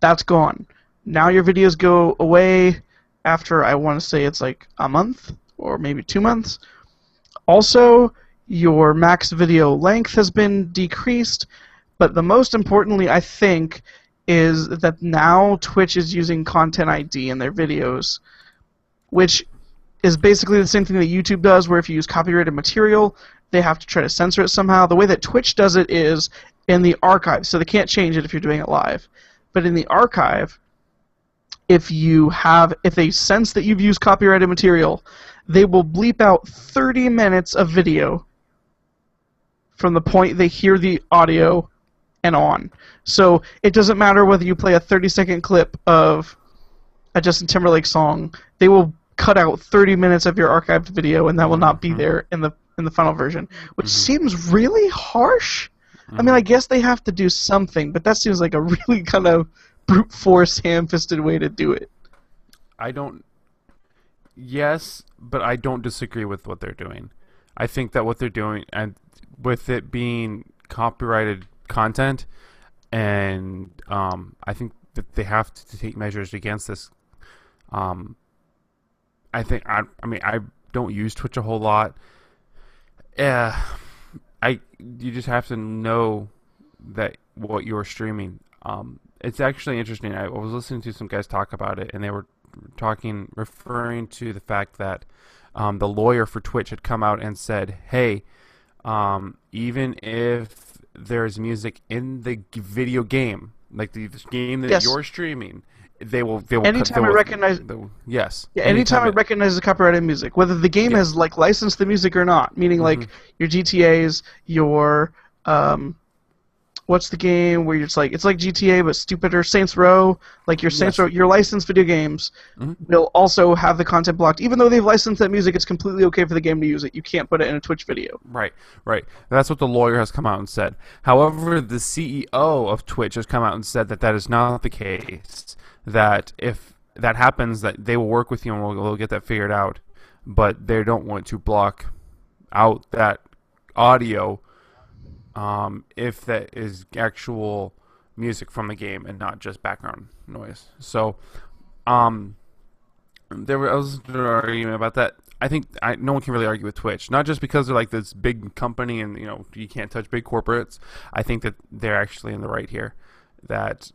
That's gone. Now your videos go away after, I want to say it's like a month or maybe 2 months. Also, your max video length has been decreased, but the most importantly, I think, is that now Twitch is using Content ID in their videos, which is basically the same thing that YouTube does, where if you use copyrighted material, they have to try to censor it somehow. The way that Twitch does it is in the archive, so they can't change it if you're doing it live. But in the archive, if they sense that you've used copyrighted material, they will bleep out 30 minutes of video from the point they hear the audio and on. So it doesn't matter whether you play a 30-second clip of a Justin Timberlake song, they will cut out 30 minutes of your archived video, and that will not be there in the final version, which seems really harsh. I mean, I guess they have to do something, but that seems like a really kind of brute force, ham-fisted way to do it. Yes, but I don't disagree with what they're doing. I think that what they're doing, and with it being copyrighted content, and I think that they have to take measures against this. I think I mean I don't use Twitch a whole lot. You just have to know that what you're streaming. It's actually interesting. I was listening to some guys talk about it, and they were referring to the fact that the lawyer for Twitch had come out and said, "Hey, even if there's music in the video game, like the game that you're streaming, they will anytime it recognize yes, yeah, anytime it recognizes copyrighted music, whether the game has like licensed the music or not, meaning like your GTA's, your what's the game where it's like GTA but stupider, Saints Row, like your Saints Row, your licensed video games will also have the content blocked. Even though they've licensed that music, it's completely okay for the game to use it. You can't put it in a Twitch video. Right. That's what the lawyer has come out and said. However, the CEO of Twitch has come out and said that is not the case. That if that happens, that they will work with you and we'll get that figured out. But they don't want to block out that audio if that is actual music from the game and not just background noise. So, there was an argument about that. I think no one can really argue with Twitch, not just because they're like this big company and you can't touch big corporates. I think that they're actually in the right here, that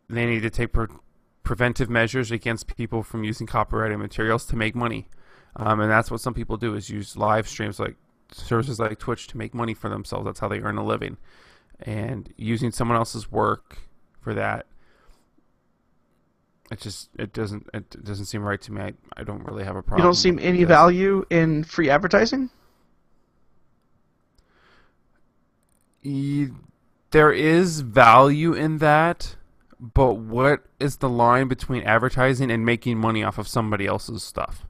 they need to take preventive measures against people from using copyrighted materials to make money, and that's what some people do, is use live streams like services like Twitch to make money for themselves. That's how they earn a living, and using someone else's work for that, it doesn't seem right to me. I don't really have a problem. You don't see any value in free advertising? There is value in that, but what is the line between advertising and making money off of somebody else's stuff?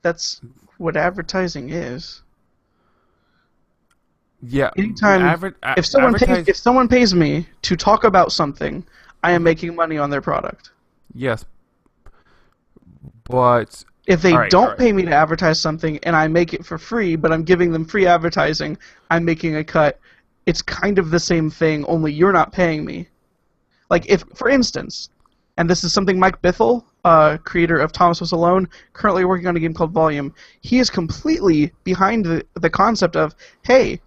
That's what advertising is. Yeah. Anytime if someone pays me to talk about something, I am making money on their product. Yes. But if they don't pay me to advertise something and I make it for free, but I'm giving them free advertising, I'm making a cut. It's kind of the same thing, only you're not paying me. Like if, for instance, and this is something Mike Bithell, creator of Thomas Was Alone, currently working on a game called Volume. He is completely behind the concept of, hey,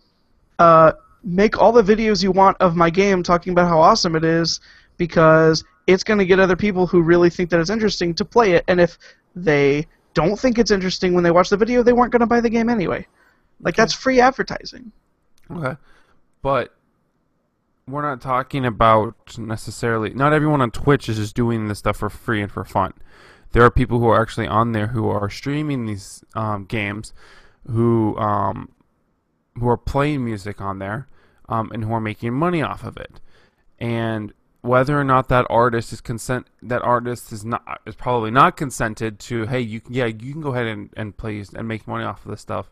make all the videos you want of my game talking about how awesome it is, because it's going to get other people who really think that it's interesting to play it, and if they don't think it's interesting when they watch the video, they weren't going to buy the game anyway. Like, that's free advertising. Okay. But we're not talking about necessarily... Not everyone on Twitch is just doing this stuff for free and for fun. There are people who are actually on there who are streaming these games, who are playing music on there, and who are making money off of it. And whether or not that artist is probably not consented to, hey, you can go ahead and play and make money off of this stuff.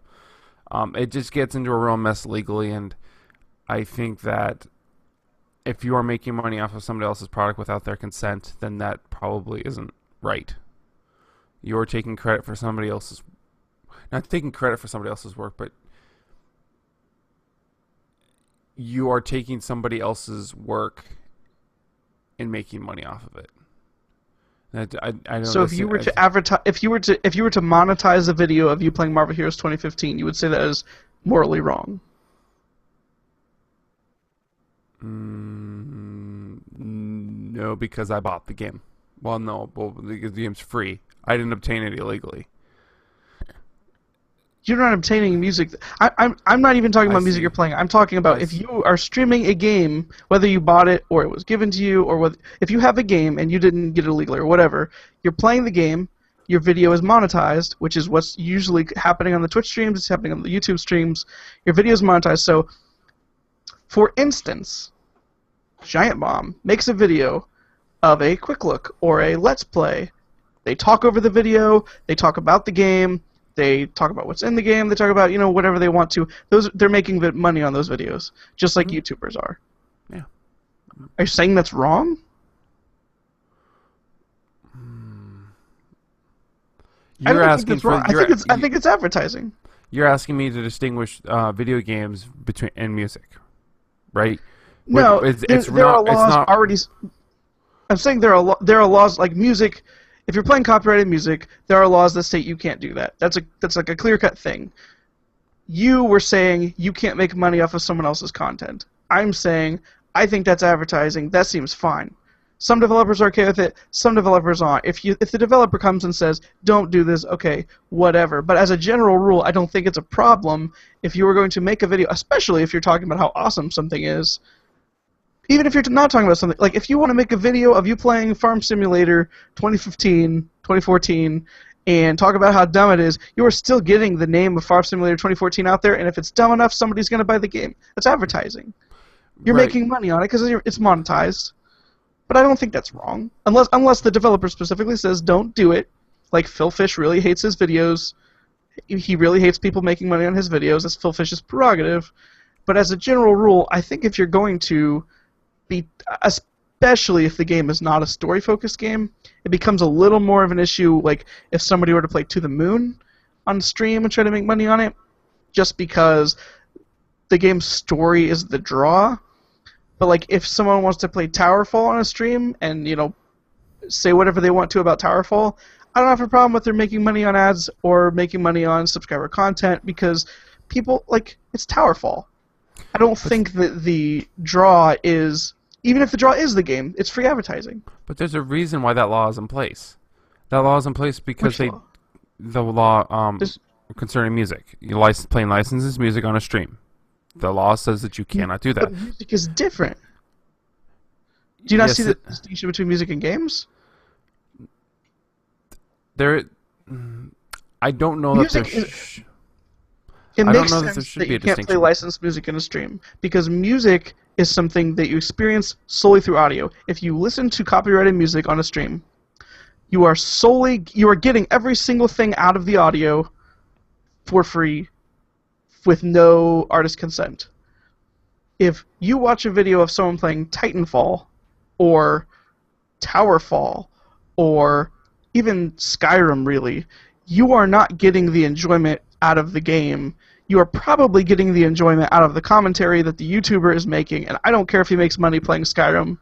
It just gets into a real mess legally, and I think that if you are making money off of somebody else's product without their consent, then that probably isn't right. You're taking credit for somebody else's... Not taking credit for somebody else's work, but you are taking somebody else's work and making money off of it. I don't so if you were to advertise, if you were to monetize a video of you playing Marvel Heroes 2015, you would say that is morally wrong. No, because I bought the game. Well, no, the game's free. I didn't obtain it illegally. You're not obtaining music. I'm not even talking about music you're playing. I'm talking about if you are streaming a game, whether you bought it or it was given to you, or if you have a game and you didn't get it illegally or whatever, you're playing the game, your video is monetized, which is what's usually happening on the Twitch streams, it's happening on the YouTube streams, your video is monetized. So, for instance, Giant Bomb makes a video of a quick look or a let's play. They talk over the video, they talk about the game, they talk about what's in the game, they talk about, whatever they want to. They're making money on those videos, just like YouTubers are. Yeah. Are you saying that's wrong? You're asking for... I think it's advertising. You're asking me to distinguish video games and music. right? No, It's there are not. It's laws not. already. I'm saying there are laws like music. If you're playing copyrighted music, there are laws that state you can't do that. That's like a clear-cut thing. You were saying you can't make money off of someone else's content. I'm saying I think that's advertising. That seems fine. Some developers are okay with it. Some developers aren't. If the developer comes and says, "Don't do this," okay, whatever. But as a general rule, I don't think it's a problem if you were going to make a video, especially if you're talking about how awesome something is. Even if you're not talking about something, like if you want to make a video of you playing Farm Simulator 2015, 2014, and talk about how dumb it is, you are still getting the name of Farm Simulator 2014 out there, and if it's dumb enough, somebody's going to buy the game. That's advertising. You're Right. making money on it because it's monetized. But I don't think that's wrong. Unless the developer specifically says don't do it. Like Phil Fish really hates his videos. He really hates people making money on his videos. That's Phil Fish's prerogative. But as a general rule, I think if you're going to be, especially if the game is not a story-focused game, it becomes a little more of an issue. Like if somebody were to play To the Moon on stream and try to make money on it, just because the game's story is the draw. But like if someone wants to play Towerfall on a stream and say whatever they want to about Towerfall, I don't have a problem with them making money on ads or making money on subscriber content because people it's Towerfall. I don't think that the draw is, even if the draw is the game, it's free advertising. But there's a reason why that law is in place. That law is in place because Which law? the law concerning music. Playing licensed music on a stream. The law says that you cannot do that. But music is different. Do you not Yes, see the distinction between music and games? I don't know Music that It I don't makes know that there sense should that be a you can't play distinction. licensed music in a stream because music is something that you experience solely through audio. If you listen to copyrighted music on a stream, you are getting every single thing out of the audio for free with no artist consent. If you watch a video of someone playing Titanfall or Towerfall or even Skyrim, really, you are not getting the enjoyment out of the game. You are probably getting the enjoyment out of the commentary that the YouTuber is making, and I don't care if he makes money playing Skyrim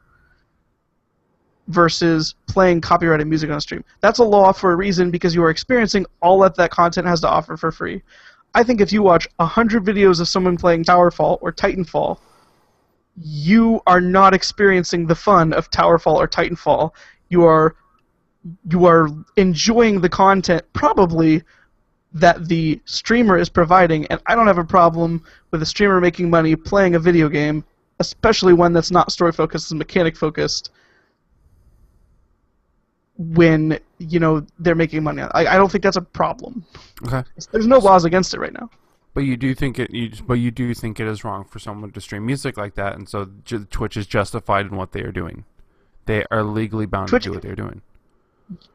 versus playing copyrighted music on a stream. That's a law for a reason because you are experiencing all that content has to offer for free. I think if you watch 100 videos of someone playing Towerfall or Titanfall, you are not experiencing the fun of Towerfall or Titanfall. You are enjoying the content probably that the streamer is providing, and I don't have a problem with a streamer making money playing a video game, especially one that's not story focused and mechanic focused, when they're making money. I don't think that's a problem. Okay. There's no laws against it right now. But you do think it is wrong for someone to stream music like that, and so Twitch is justified in what they are doing. They are legally bound to do what they're doing.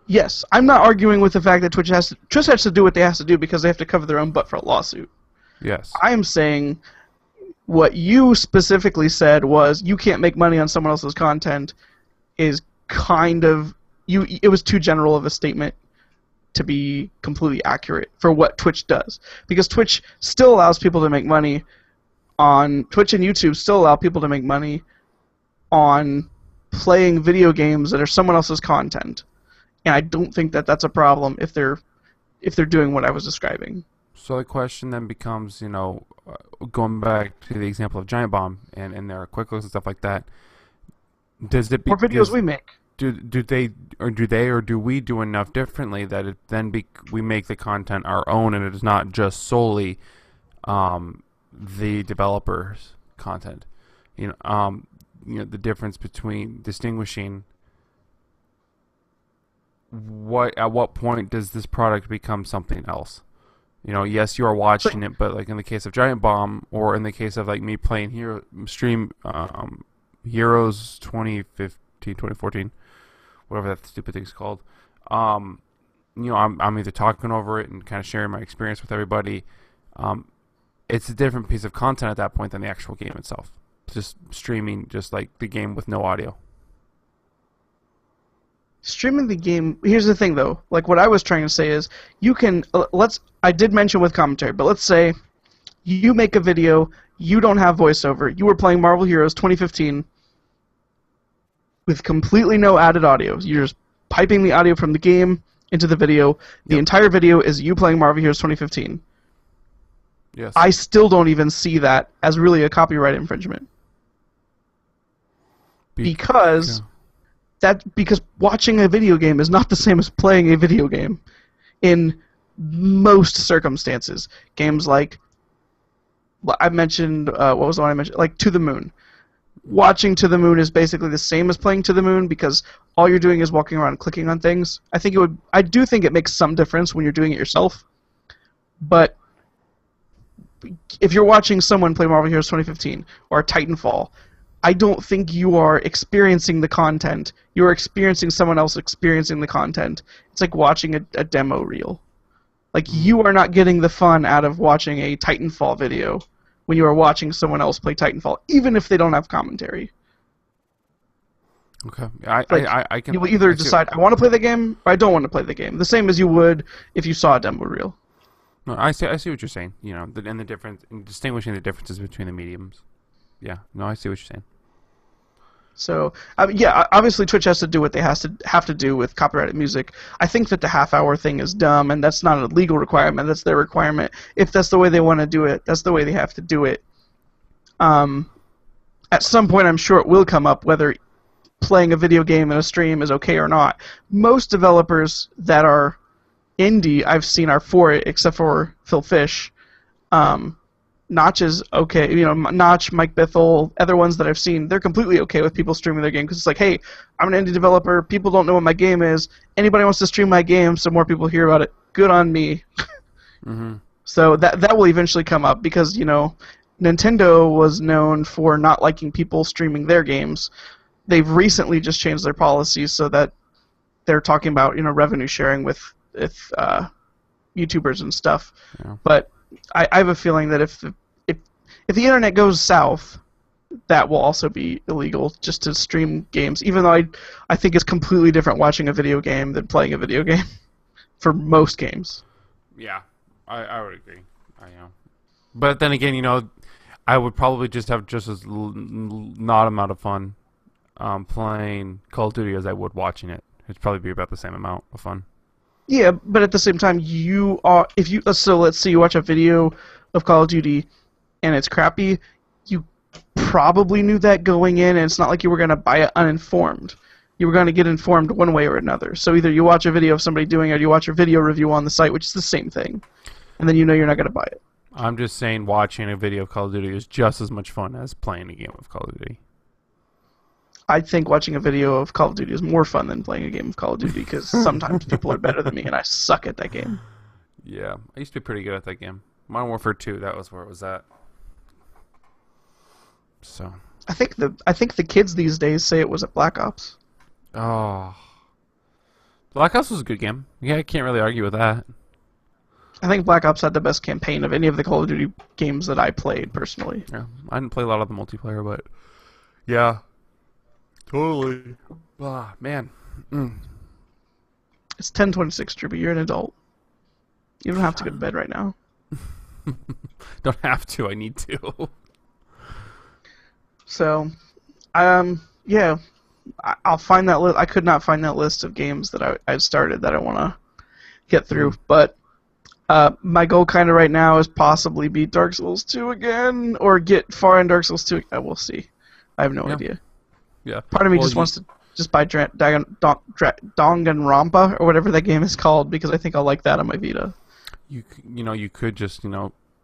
Yes, I'm not arguing with the fact that Twitch has to do what they have to do because they have to cover their own butt for a lawsuit. Yes. I am saying what you specifically said was you can't make money on someone else's content is kind of it was too general of a statement to be completely accurate for what Twitch does. Because Twitch still allows people to make money on Twitch and YouTube still allow people to make money on playing video games that are someone else's content. And I don't think that that's a problem if they're doing what I was describing. So the question then becomes, going back to the example of Giant Bomb and their quick looks and stuff like that, Or videos we make. Do we do enough differently that it then we make the content our own and it is not just solely the developer's content? The difference between distinguishing at what point does this product become something else? Yes, you are watching it, but like in the case of Giant Bomb, or in the case of like me playing Heroes 2015, 2014, whatever that stupid thing's called. I'm either talking over it and kind of sharing my experience with everybody. It's a different piece of content at that point than the actual game itself. It's just streaming, just like the game with no audio. Streaming the game. Here's the thing, though. Like what I was trying to say is, you can I did mention with commentary, but let's say You make a video, you don't have voiceover. You were playing Marvel Heroes 2015 with completely no added audio. You're just piping the audio from the game into the video. The entire video is you playing Marvel Heroes 2015. Yes. I still don't even see that as really a copyright infringement. Because watching a video game is not the same as playing a video game in most circumstances. Games like I mentioned, what was the one I mentioned? Like To the Moon. Watching To the Moon is basically the same as playing To the Moon because all you're doing is walking around clicking on things. I do think it makes some difference when you're doing it yourself. But if you're watching someone play Marvel Heroes 2015 or Titanfall, I don't think you are experiencing the content. You're experiencing someone else experiencing the content. It's like watching a demo reel. Like, you are not getting the fun out of watching a Titanfall video when you are watching someone else play Titanfall, even if they don't have commentary. Okay. I can. You will either decide, I want to play the game, or I don't want to play the game. The same as you would if you saw a demo reel. No, I see what you're saying. You know, and the difference, distinguishing the differences between the mediums. Yeah. No, I see what you're saying. So, yeah, obviously Twitch has to do what they have to do with copyrighted music. I think that the half-hour thing is dumb, and that's not a legal requirement. That's their requirement. If that's the way they want to do it, that's the way they have to do it. At some point, I'm sure it will come up whether playing a video game in a stream is okay or not. Most developers that are indie I've seen are for it, except for Phil Fish. Notch is okay, Notch, Mike Bithell, other ones that I've seen, they're completely okay with people streaming their game because it's like, hey, I'm an indie developer, people don't know what my game is, anybody wants to stream my game so more people hear about it, good on me. Mm-hmm. So that will eventually come up because, Nintendo was known for not liking people streaming their games. They've recently just changed their policies so that they're talking about, revenue sharing with YouTubers and stuff. Yeah. But I have a feeling that if the internet goes south, that will also be illegal just to stream games. Even though I think it's completely different watching a video game than playing a video game for most games. Yeah, I would agree. But then again, I would probably just have just as not amount of fun playing Call of Duty as I would watching it. It'd probably be about the same amount of fun. Yeah, but at the same time, let's say you watch a video of Call of Duty and it's crappy, you probably knew that going in, and it's not like you were going to buy it uninformed. You were going to get informed one way or another. So either you watch a video of somebody doing it, or you watch a video review on the site, which is the same thing, and then you're not going to buy it. I'm just saying watching a video of Call of Duty is just as much fun as playing a game of Call of Duty. I think watching a video of Call of Duty is more fun than playing a game of Call of Duty because sometimes people are better than me and I suck at that game. Yeah, I used to be pretty good at that game. Modern Warfare 2, that was where it was at. So I think the kids these days say it was at Black Ops. Oh, Black Ops was a good game. Yeah, I can't really argue with that. I think Black Ops had the best campaign of any of the Call of Duty games that I played personally. Yeah, I didn't play a lot of the multiplayer, but yeah. Totally. Ah, man. It's 10:26, Drewby. You're an adult. You don't have to go to bed right now. Don't have to. I need to. So, yeah. I'll find that list. I could not find that list of games that I started that I want to get through. But my goal kind of right now is possibly beat Dark Souls 2 again or get far in Dark Souls 2. I will see. I have no idea. Yeah. Part of me just wants to just buy Danganronpa or whatever that game is called because I think I'll like that on my Vita. You could just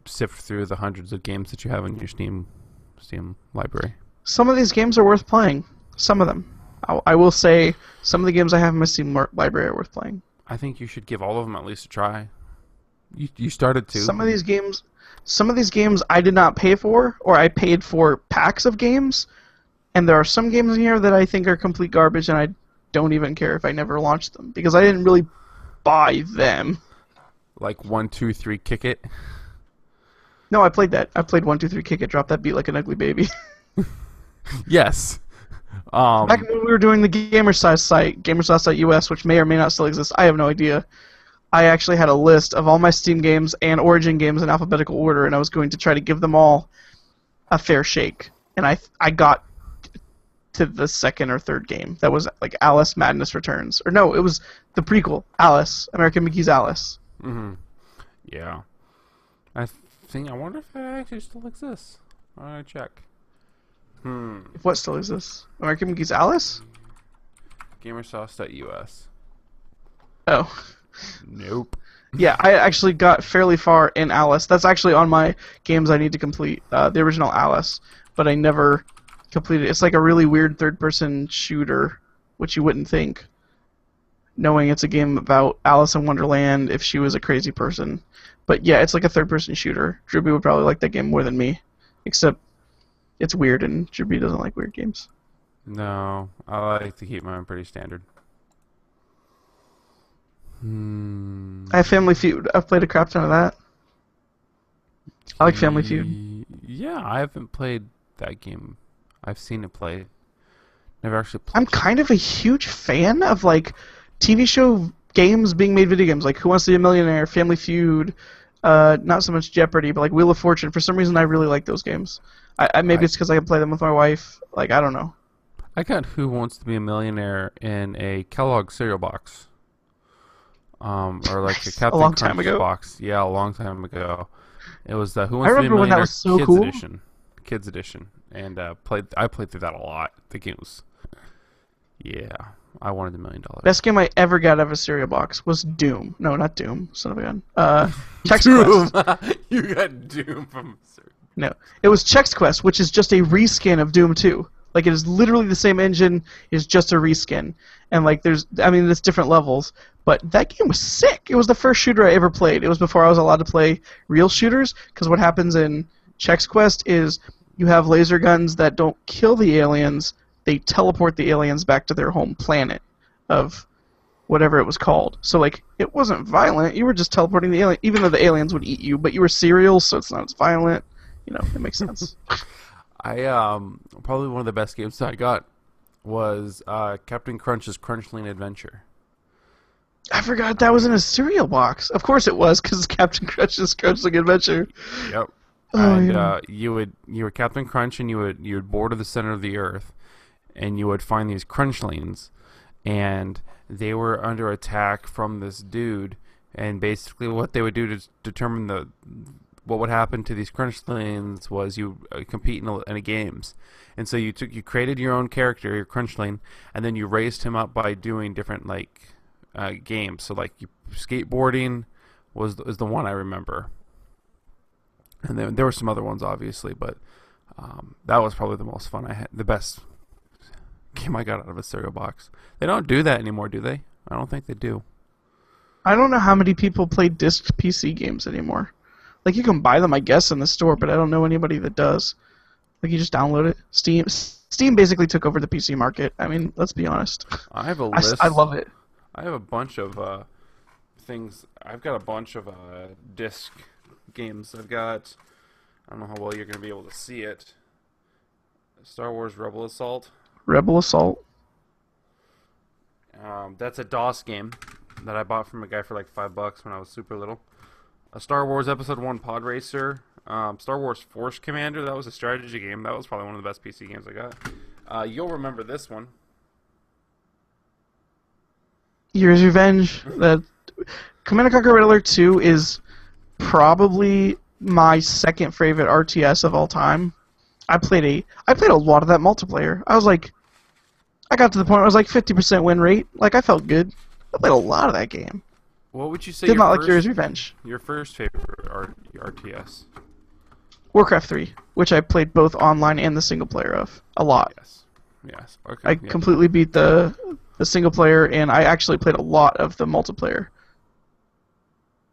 sift through the hundreds of games that you have in your Steam library. Some of these games are worth playing. Some of them. I will say some of the games I have in my Steam library are worth playing. I think you should give all of them at least a try. You started to. Some of these games I did not pay for, or I paid for packs of games. And there are some games in here that I think are complete garbage, and I don't even care if I never launch them because I didn't really buy them. Like 1, 2, 3, Kick It. No, I played that. I played 1, 2, 3, Kick It, Drop That Beat Like an Ugly Baby. Yes. Back when we were doing the Gamersauce site, Gamersauce.us, which may or may not still exist, I have no idea. I actually had a list of all my Steam games and Origin games in alphabetical order, and I was going to try to give them all a fair shake. And I got to the second or third game. That was like Alice Madness Returns. Or no, it was the prequel, Alice, American Mickey's Alice. Mm-hmm. Yeah. I wonder if it actually still exists. I'm gonna check. If what still exists? American Mickey's Alice? Gamersauce.us. Oh. Nope. Yeah, I actually got fairly far in Alice. That's actually on my games I need to complete, the original Alice, but I never completed it. It's like a really weird third-person shooter, which you wouldn't think, knowing it's a game about Alice in Wonderland if she was a crazy person. But yeah, it's like a third-person shooter. Drewby would probably like that game more than me, except it's weird, and Drewby doesn't like weird games. No, I like to keep mine pretty standard. I have Family Feud. I've played a crap ton of that. I like Family Feud. Yeah, I haven't played that game. I've seen it played. Never actually played. I'm kind of a huge fan of like TV show games being made video games, like Who Wants to Be a Millionaire, Family Feud, not so much Jeopardy, but like Wheel of Fortune. For some reason, I really like those games. Maybe it's because I can play them with my wife. Like, I don't know. I got Who Wants to Be a Millionaire in a Kellogg cereal box. Or like a Captain long time Crunch ago. box. Yeah, a long time ago. It was the Who Wants to Be a remember when that Millionaire was so Kids cool. Edition. Kids Edition. And I played through that a lot. The game was... Yeah, I wanted $1 million. Best game I ever got out of a cereal box was Doom. No, not Doom. Son of a gun. Chex Quest. You got Doom from... No, it was Chex Quest, which is just a reskin of Doom 2. Like, it is literally the same engine, it's just a reskin. And, like, there's different levels. But that game was sick. It was the first shooter I ever played. It was before I was allowed to play real shooters, because what happens in Chex Quest is you have laser guns that don't kill the aliens, they teleport the aliens back to their home planet of whatever it was called. So, like, it wasn't violent. You were just teleporting the alien, even though the aliens would eat you, but you were cereal, so it's not as violent. You know, it makes sense. Probably one of the best games I got was Captain Crunch's Crunchling Adventure. I forgot that was in a cereal box. Of course it was, because Captain Crunch's Crunchling Adventure. Yep. Oh, And yeah. you were Captain Crunch, and you would board to the center of the earth, and you would find these Crunchlings, and they were under attack from this dude, and basically what they would do to determine what would happen to these Crunchlings was you compete in a games, and so you created your own character, your Crunchling, and then you raised him up by doing different games. So like skateboarding was the one I remember, and then there were some other ones obviously, but that was probably the most fun I had, the best game I got out of a cereal box. They don't do that anymore, do they? I don't think they do. I don't know how many people play disc PC games anymore. Like, you can buy them, I guess, in the store, but I don't know anybody that does. Like, you just download it. Steam basically took over the PC market. I mean, let's be honest. I have a list. I love it. I have a bunch of things. I've got a bunch of disc games. I've got... I don't know how well you're going to be able to see it. Star Wars Rebel Assault. Rebel Assault. That's a DOS game that I bought from a guy for like $5 when I was super little. A Star Wars Episode 1 Pod Racer. Star Wars Force Commander. That was a strategy game. That was probably one of the best PC games I got. You'll remember this one. Year's Revenge. Command & Conquer Red Alert 2 is probably my second favorite RTS of all time. I played a lot of that multiplayer. I got to the point where I was like 50% win rate. Like, I felt good. I played a lot of that game. What would you say? Did not like Year's Revenge. Your first favorite RTS? Warcraft 3, which I played both online and the single player of a lot. Yes. Okay. I completely beat the single player, and I actually played a lot of the multiplayer.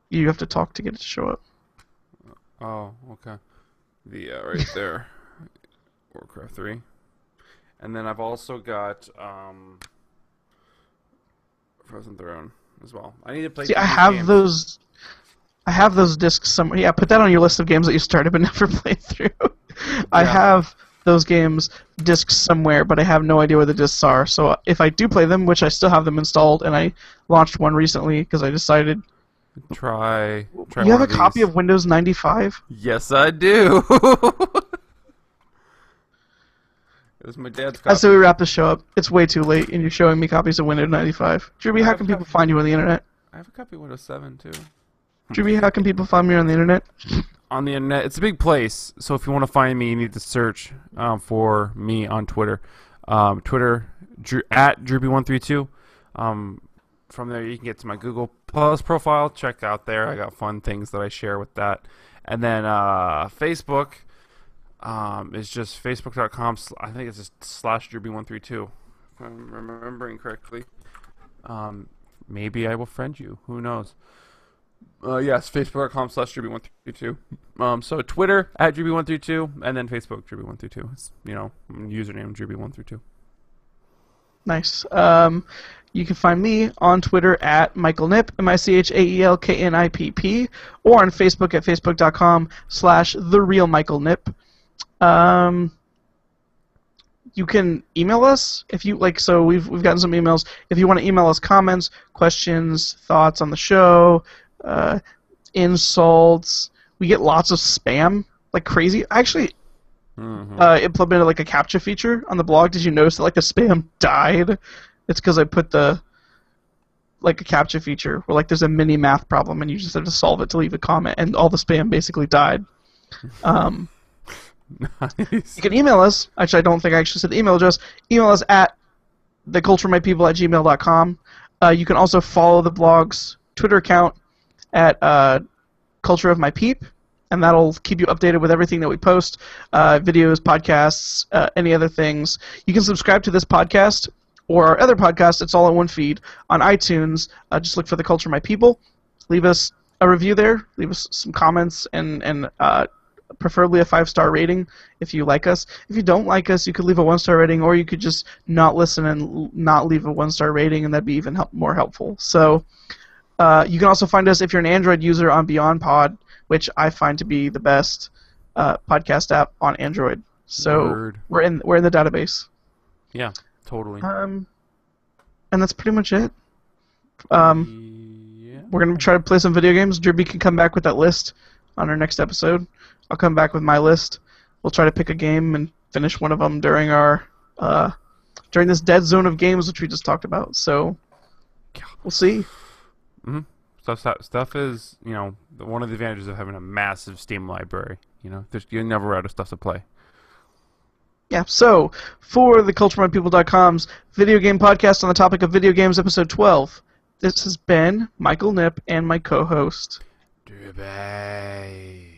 You have to talk to get it to show up. Oh, okay. Right there, Warcraft 3, and then I've also got Frozen Throne as well. I need to play. See, I have those discs somewhere. Yeah, put that on your list of games that you started but never played through. I have those games discs somewhere, but I have no idea where the discs are. So if I do play them, which I still have them installed, and I launched one recently because I decided Try You have one a of copy these. of Windows 95? Yes, I do. It was my dad's I say we copy. wrap this show up. It's way too late, and you're showing me copies of Windows 95. Drewby, I how have a can people copy. find you on the internet? I have a copy of Windows 7 too. Drewby, how can people find me on the internet? On the internet, it's a big place. So if you want to find me, you need to search for me on Twitter. Twitter at Drewby132. From there, you can get to my Google Plus profile. Check out there. I got fun things that I share with that. And then Facebook is just facebook.com. I think it's just /Drewby132. If I'm remembering correctly. Maybe I will friend you. Who knows? Yes, facebook.com /Drewby132. So Twitter at Drewby132, and then Facebook Drewby132. It's, username Drewby132. Nice. You can find me on Twitter at Michael Nip, MICHAELKNIPP, or on Facebook at facebook.com/TheRealMichaelNip. You can email us if you like. So we've gotten some emails. If you want to email us comments, questions, thoughts on the show, insults, we get lots of spam like crazy. I actually implemented like a CAPTCHA feature on the blog. Did you notice that like the spam died? It's because I put a CAPTCHA feature where like there's a mini math problem and you just have to solve it to leave a comment, and all the spam basically died. Nice. You can email us. Actually, I don't think I actually said the email address. Email us at theculturemypeople@gmail.com. You can also follow the blog's Twitter account at Culture of My Peep, and that'll keep you updated with everything that we post, videos, podcasts, any other things. You can subscribe to this podcast or our other podcast. It's all in one feed on iTunes. Just look for The Culture of My People. Leave us a review there. Leave us some comments and preferably a 5-star rating if you like us. If you don't like us, you could leave a 1-star rating, or you could just not listen and not leave a 1-star rating, and that'd be even more helpful. So you can also find us if you're an Android user on BeyondPod, which I find to be the best podcast app on Android. So Word. we're in the database. Yeah, totally. And that's pretty much it. Yeah. We're gonna try to play some video games. Drewby can come back with that list on our next episode. I'll come back with my list. We'll try to pick a game and finish one of them during our during this dead zone of games which we just talked about. So we'll see. Mm-hmm. Stuff is, one of the advantages of having a massive Steam library. You're never out of stuff to play. Yeah, so for the CultureMyPeople.com's video game podcast on the topic of video games, episode 12, this has been Michael Nip and my co-host, Drewby.